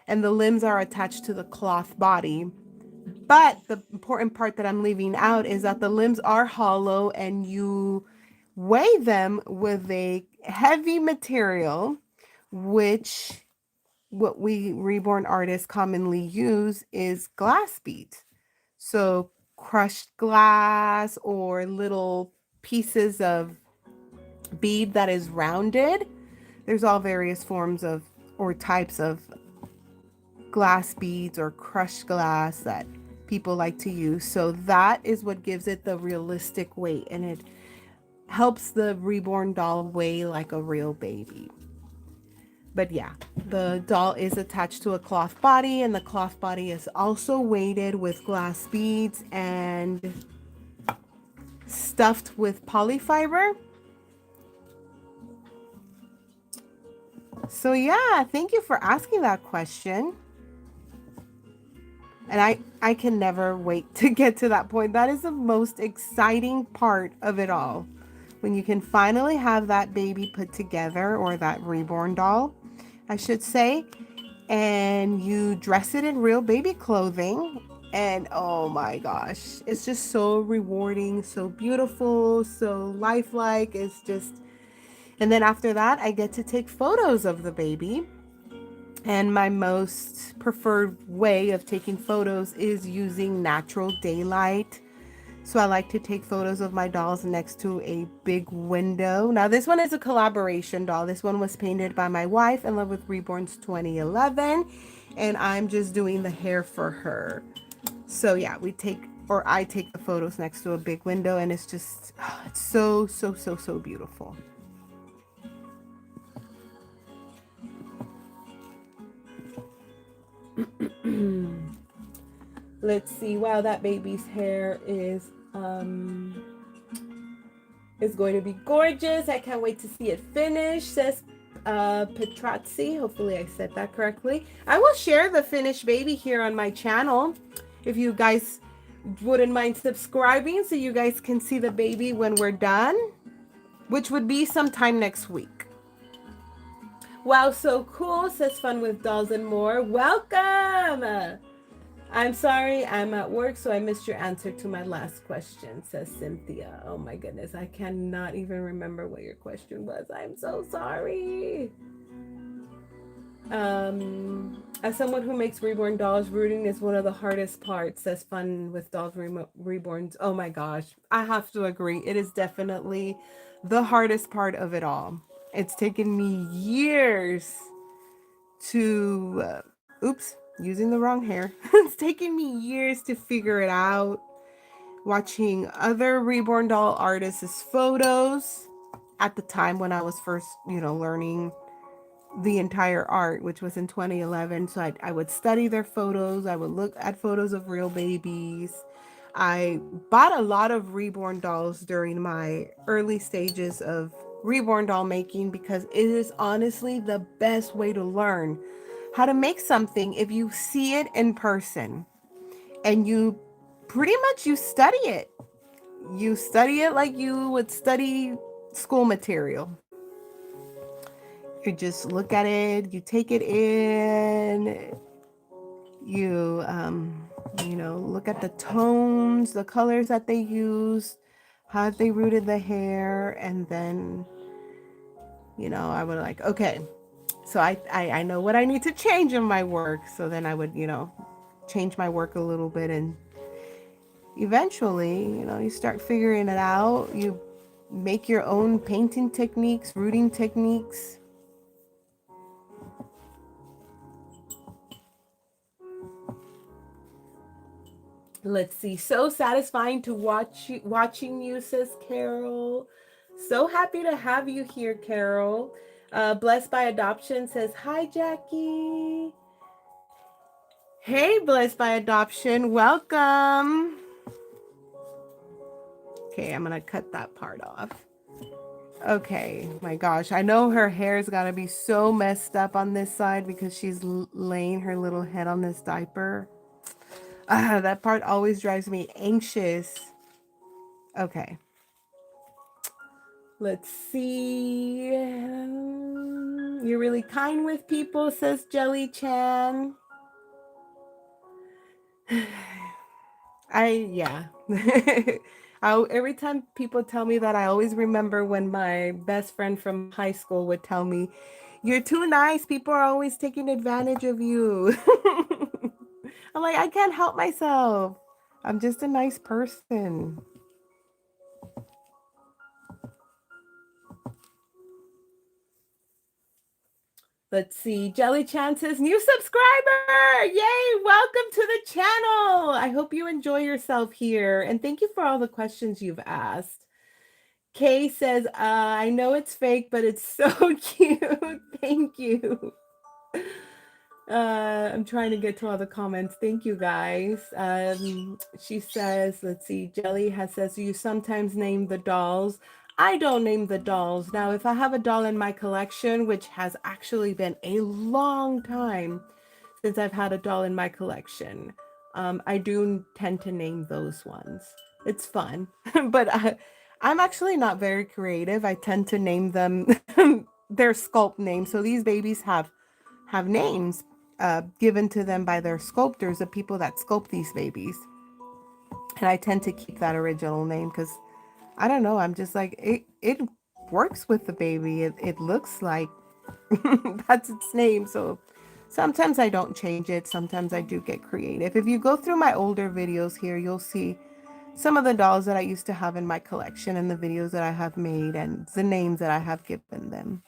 And the limbs are attached to the cloth body. But the important part that I'm leaving out is that the limbs are hollow, and you weigh them with a heavy material, which what we reborn artists commonly use is glass beads. So crushed glass or little pieces of bead that is rounded. There's all various forms of or types of glass beads or crushed glass that people like to use. So that is what gives it the realistic weight, and it helps the reborn doll weigh like a real baby. But yeah, the doll is attached to a cloth body, and the cloth body is also weighted with glass beads and stuffed with polyfiber. So yeah, thank you for asking that question. And I can never wait to get to that point. That is the most exciting part of it all. When you can finally have that baby put together, or that reborn doll, I should say, and you dress it in real baby clothing. And oh my gosh, it's just so rewarding, so beautiful, so lifelike. It's just, and then after that, I get to take photos of the baby. And my most preferred way of taking photos is using natural daylight. So I like to take photos of my dolls next to a big window. Now this one is a collaboration doll. This one was painted by my wife, in love with Reborn's 2011. And I'm just doing the hair for her. So yeah, we take or I take the photos next to a big window, and it's just it's so so so so beautiful. Let's see. Wow, that baby's hair is going to be gorgeous. I can't wait to see it finish, says Petrazzi. Hopefully I said that correctly. I will share the finished baby here on my channel if you guys wouldn't mind subscribing so you guys can see the baby when we're done, which would be sometime next week. Wow, so cool, says Fun with Dolls and More. Welcome! I'm sorry, I'm at work, so I missed your answer to my last question, says Cynthia. Oh my goodness, I cannot even remember what your question was. I'm so sorry. As someone who makes reborn dolls, rooting is one of the hardest parts, says Fun with Dolls Reborns. Oh my gosh, I have to agree. It is definitely the hardest part of it all. It's taken me years to, oops, using the wrong hair. It's taken me years to figure it out. Watching other reborn doll artists' photos at the time when I was first, learning the entire art, which was in 2011. So I would study their photos. I would look at photos of real babies. I bought a lot of reborn dolls during my early stages of reborn doll making because it is honestly the best way to learn how to make something if you see it in person and you pretty much you study it. You study it like you would study school material. You just look at it, you take it in, you look at the tones, the colors that they used, how they rooted the hair, and then I would like, okay, so I know what I need to change in my work. So then I would change my work a little bit, and eventually you start figuring it out. You make your own painting techniques, rooting techniques. Let's see. So satisfying to watching you, says Carol. So happy to have you here, Carol. Blessed by Adoption says, hi, Jackie. Hey, Blessed by Adoption. Welcome. Okay, I'm going to cut that part off. Okay, my gosh. I know her hair's got to be so messed up on this side because she's laying her little head on this diaper. That part always drives me anxious. Okay. Let's see. You're really kind with people, says Jelly Chan. Yeah. Every time people tell me that, I always remember when my best friend from high school would tell me, you're too nice. People are always taking advantage of you. I'm like, I can't help myself. I'm just a nice person. Let's see. Jelly Chan says, new subscriber! Yay! Welcome to the channel! I hope you enjoy yourself here. And thank you for all the questions you've asked. Kay says, I know it's fake, but it's so cute. Thank you. I'm trying to get to all the comments. Thank you, guys. She says, let's see, Jelly has says, you sometimes name the dolls. I don't name the dolls. Now, if I have a doll in my collection, which has actually been a long time since I've had a doll in my collection, I do tend to name those ones. It's fun, but I'm actually not very creative. I tend to name them their sculpt names. So these babies have names given to them by their sculptors, the people that sculpt these babies. And I tend to keep that original name because I don't know. I'm just like, it works with the baby. It looks like that's its name. So sometimes I don't change it. Sometimes I do get creative. If you go through my older videos here, you'll see some of the dolls that I used to have in my collection and the videos that I have made and the names that I have given them.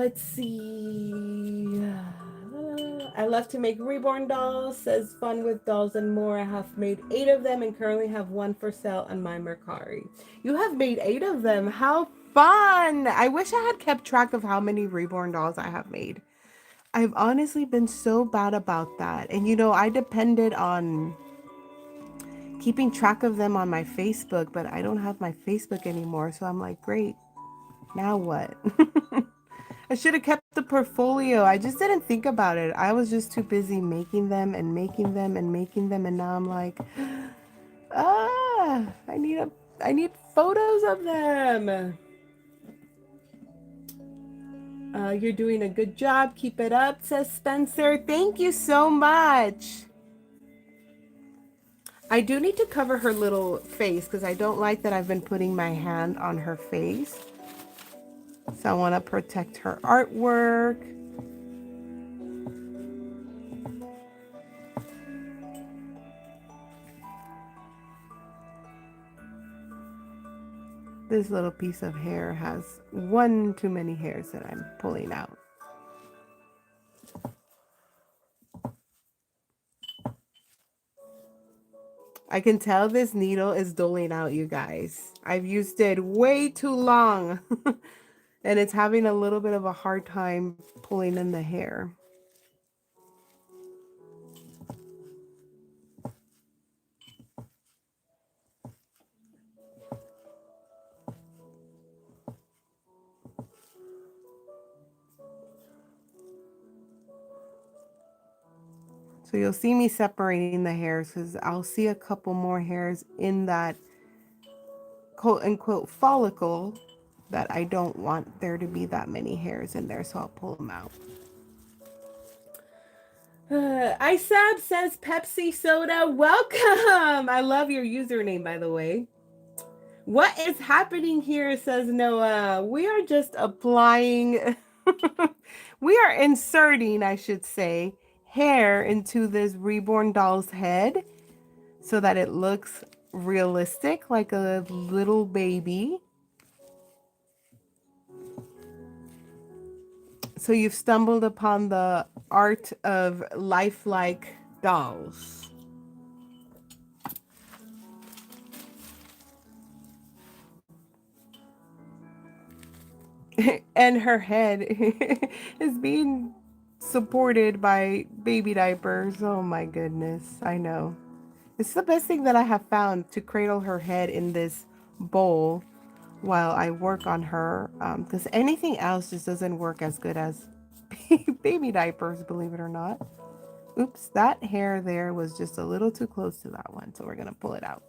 Let's see. I love to make reborn dolls, says Fun with Dolls and More. I have made 8 of them and currently have one for sale on my Mercari. You have made 8 of them. How fun! I wish I had kept track of how many reborn dolls I have made. I've honestly been so bad about that. And I depended on keeping track of them on my Facebook, but I don't have my Facebook anymore. So I'm like, great. Now what? I should have kept the portfolio. I just didn't think about it. I was just too busy making them and making them and making them, and now I'm like, I need photos of them. You're doing a good job. Keep it up, says Spencer. Thank you so much. I do need to cover her little face because I don't like that I've been putting my hand on her face. So I want to protect her artwork. This little piece of hair has one too many hairs that I'm pulling out. I can tell this needle is doling out, you guys. I've used it way too long and it's having a little bit of a hard time pulling in the hair. So you'll see me separating the hairs because I'll see a couple more hairs in that quote unquote follicle that I don't want there to be that many hairs in there. So I'll pull them out. Isab says Pepsi soda. Welcome. I love your username, by the way. What is happening here, says Noah. We are just applying, we are inserting, I should say, hair into this reborn doll's head so that it looks realistic, like a little baby. So you've stumbled upon the art of lifelike dolls. And her head is being supported by baby diapers. Oh my goodness, I know. It's the best thing that I have found to cradle her head in this bowl while I work on her, because anything else just doesn't work as good as baby diapers, believe it or not. Oops, that hair there was just a little too close to that one, so we're gonna pull it out.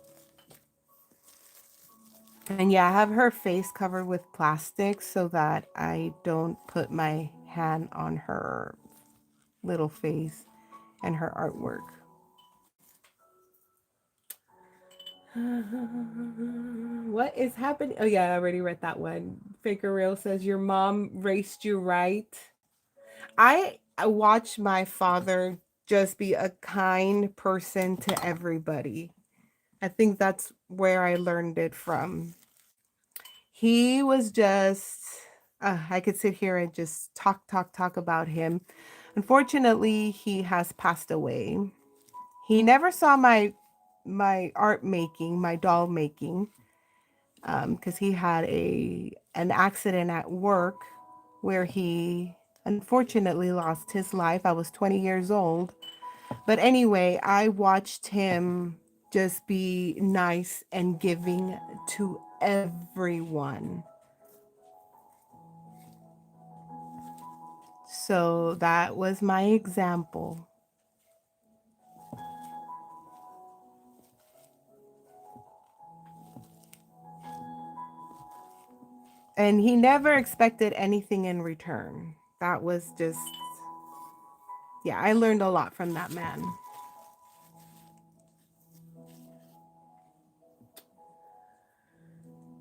And yeah, I have her face covered with plastic so that I don't put my hand on her little face and her artwork. What is happening? Oh yeah, I already read that one. Faker Real says your mom raised you right. I watched my father just be a kind person to everybody. I think that's where I learned it from. He was just, I could sit here and just talk about him. Unfortunately, he has passed away. He never saw my art making, my doll making, because he had an accident at work where he unfortunately lost his life. I was 20 years old. But anyway, I watched him just be nice and giving to everyone. So that was my example. And he never expected anything in return. That was just, yeah, I learned a lot from that man.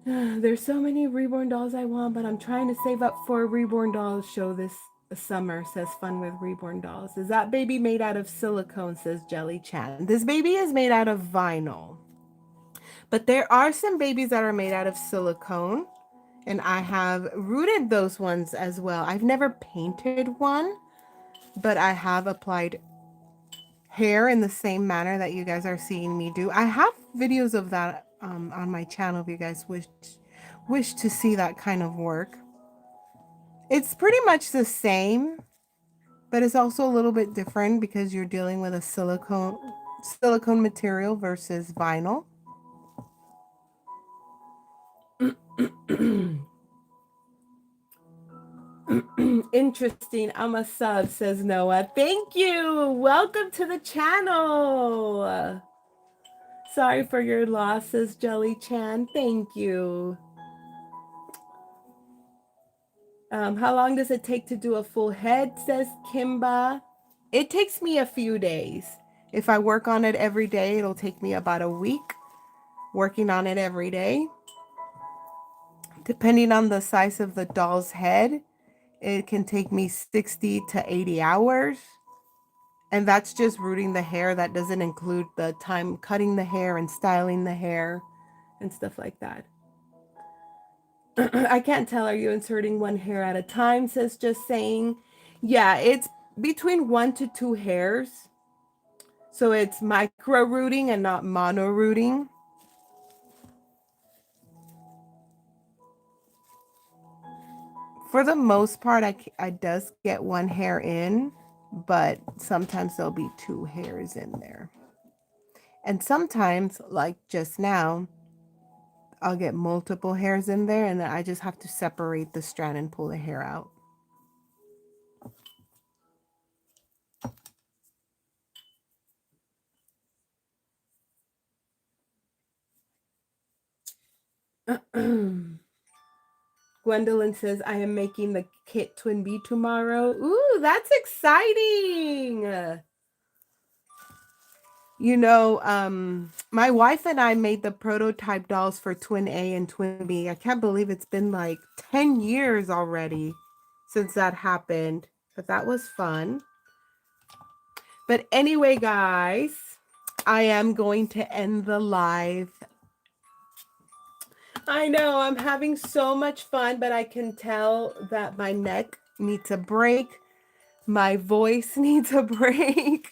There's so many reborn dolls I want, but I'm trying to save up for a reborn dolls show this summer, says Fun with Reborn Dolls. Is that baby made out of silicone, says Jelly Chan. This baby is made out of vinyl. But there are some babies that are made out of silicone. And I have rooted those ones as well. I've never painted one, but I have applied hair in the same manner that you guys are seeing me do. I have videos of that on my channel if you guys wish to see that kind of work. It's pretty much the same, but it's also a little bit different because you're dealing with a silicone material versus vinyl. Interesting. I'm a sub, says Noah. Thank you. Welcome to the channel. Sorry for your loss, says Jelly Chan. Thank you. How long does it take to do a full head, says Kimba. It takes me a few days. If I work on it every day, it'll take me about a week working on it every day. Depending on the size of the doll's head, it can take me 60 to 80 hours. And that's just rooting the hair. That doesn't include the time cutting the hair and styling the hair and stuff like that. I can't tell. Are you inserting one hair at a time? Says Just Saying. Yeah, it's between 1 to 2 hairs. So it's micro rooting and not mono rooting. For the most part, I does get 1 hair in, but sometimes there'll be 2 hairs in there. And sometimes, like just now, I'll get multiple hairs in there and then I just have to separate the strand and pull the hair out. Gwendolyn says, I am making the kit Twin Bee tomorrow. Ooh, that's exciting. You know, my wife and I made the prototype dolls for Twin A and Twin B. I can't believe it's been like 10 years already since that happened, but that was fun. But anyway, guys, I am going to end the live. I know I'm having so much fun, but I can tell that my neck needs a break. My voice needs a break.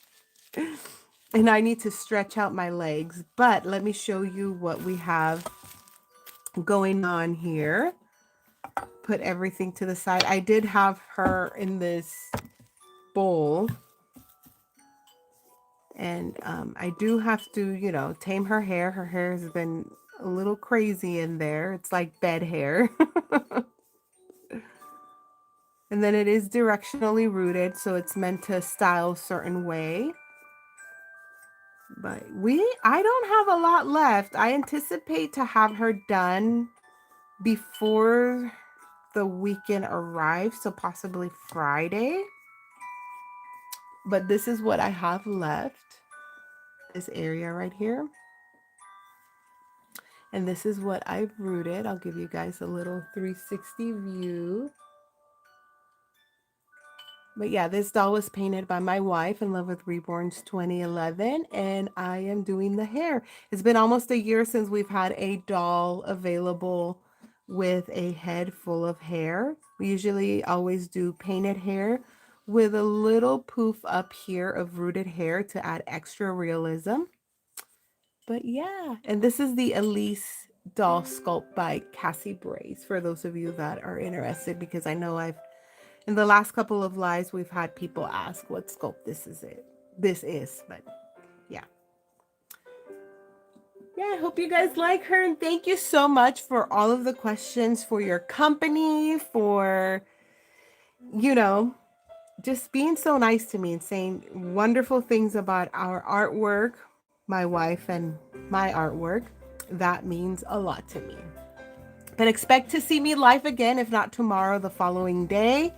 And I need to stretch out my legs. But let me show you what we have going on here. Put everything to the side. I did have her in this bowl. And I do have to, you know, tame her hair. Her hair has been a little crazy in there. It's like bed hair. And then it is directionally rooted, so it's meant to style a certain way. But I don't have a lot left. I anticipate to have her done before the weekend arrives, so possibly Friday. But this is what I have left. This area right here. And this is what I've rooted. I'll give you guys a little 360 view. But yeah, this doll was painted by my wife in Love with Reborn's 2011, and I am doing the hair. It's been almost a year since we've had a doll available with a head full of hair. We usually always do painted hair with a little poof up here of rooted hair to add extra realism. But yeah, and this is the Elise doll sculpt by Cassie Brace for those of you that are interested, because I know in the last couple of lives we've had people ask what sculpt this is, but yeah. Yeah, I hope you guys like her, and thank you so much for all of the questions, for your company, for, you know, just being so nice to me and saying wonderful things about our artwork, my wife and my artwork. That means a lot to me. But expect to see me live again, if not tomorrow, the following day.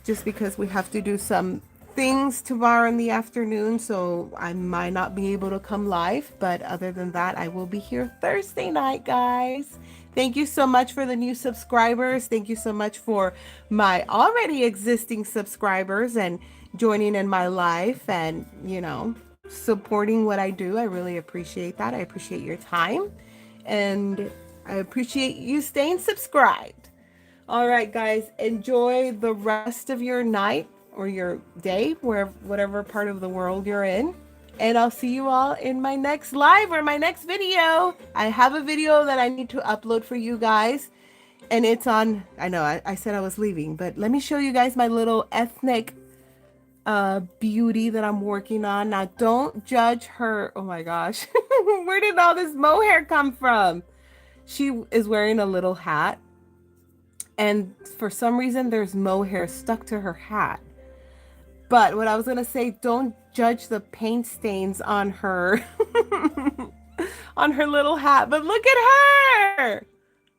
Just because we have to do some things tomorrow in the afternoon, so I might not be able to come live. But other than that, I will be here Thursday night, guys. Thank you so much for the new subscribers. Thank you so much for my already existing subscribers and joining in my life and, you know, supporting what I do. I really appreciate that. I appreciate your time. And I appreciate you staying subscribed. All right, guys, enjoy the rest of your night or your day, whatever part of the world you're in. And I'll see you all in my next live or my next video. I have a video that I need to upload for you guys. And it's on, I know I said I was leaving, but let me show you guys my little ethnic beauty that I'm working on. Now, don't judge her. Oh my gosh. Where did all this mohair come from? She is wearing a little hat, and for some reason, there's mohair stuck to her hat. But what I was gonna say, don't judge the paint stains on her on her little hat. But look at her!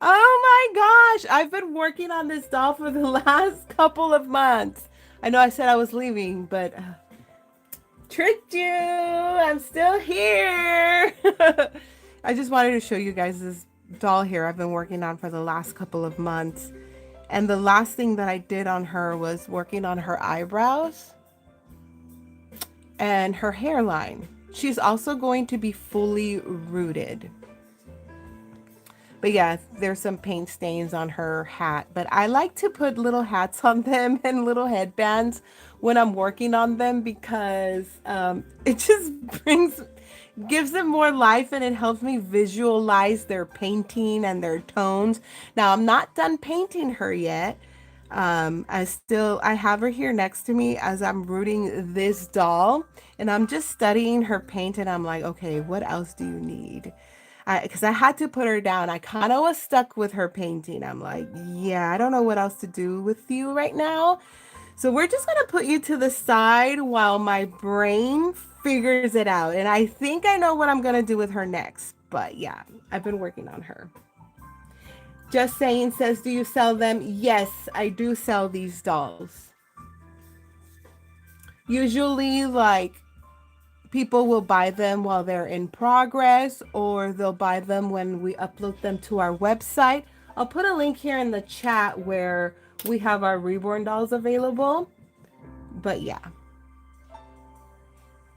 Oh my gosh! I've been working on this doll for the last couple of months. I know I said I was leaving, but tricked you. I'm still here. I just wanted to show you guys this doll here I've been working on for the last couple of months. And the last thing that I did on her was working on her eyebrows and her hairline. She's also going to be fully rooted. But yeah, there's some paint stains on her hat. But I like to put little hats on them and little headbands when I'm working on them because it just gives them more life and it helps me visualize their painting and their tones. Now, I'm not done painting her yet. I have her here next to me as I'm rooting this doll, and I'm just studying her paint, and I'm like, okay, what else do you need? Because I had to put her down. I kind of was stuck with her painting. I'm like, yeah, I don't know what else to do with you right now. So we're just going to put you to the side while my brain figures it out. And I think I know what I'm going to do with her next. But yeah, I've been working on her. Just saying says, do you sell them? Yes, I do sell these dolls. Usually, like, people will buy them while they're in progress, or they'll buy them when we upload them to our website. I'll put a link here in the chat where we have our Reborn dolls available. But yeah.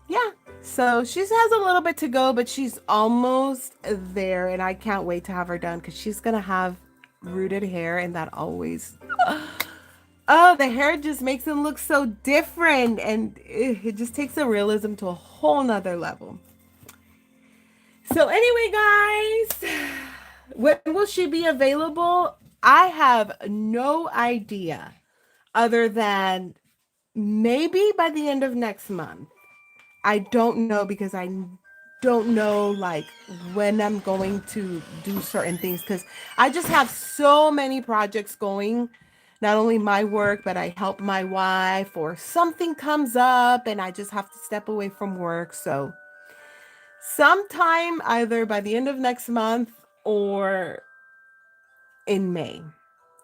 Yeah. So she has a little bit to go, but she's almost there. And I can't wait to have her done because she's going to have rooted hair, and that always. Oh, the hair just makes them look so different, and it just takes the realism to a whole nother level. So anyway, guys, when will she be available? I have no idea other than maybe by the end of next month. I don't know because I don't know like when I'm going to do certain things because I just have so many projects going. Not only my work, but I help my wife, or something comes up and I just have to step away from work. So sometime either by the end of next month or in May.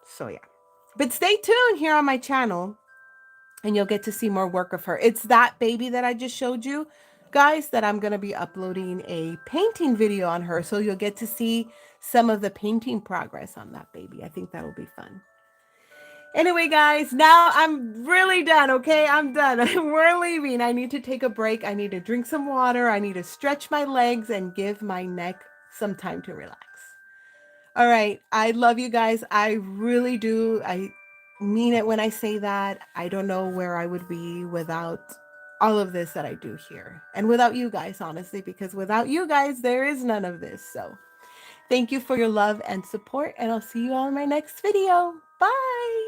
So yeah. But stay tuned here on my channel and you'll get to see more work of her. It's that baby that I just showed you, guys, that I'm going to be uploading a painting video on her. So you'll get to see some of the painting progress on that baby. I think that'll be fun. Anyway, guys, now I'm really done, okay? I'm done. We're leaving. I need to take a break. I need to drink some water. I need to stretch my legs and give my neck some time to relax. All right. I love you guys. I really do. I mean it when I say that. I don't know where I would be without all of this that I do here. And without you guys, honestly, because without you guys, there is none of this. So thank you for your love and support. And I'll see you all in my next video. Bye.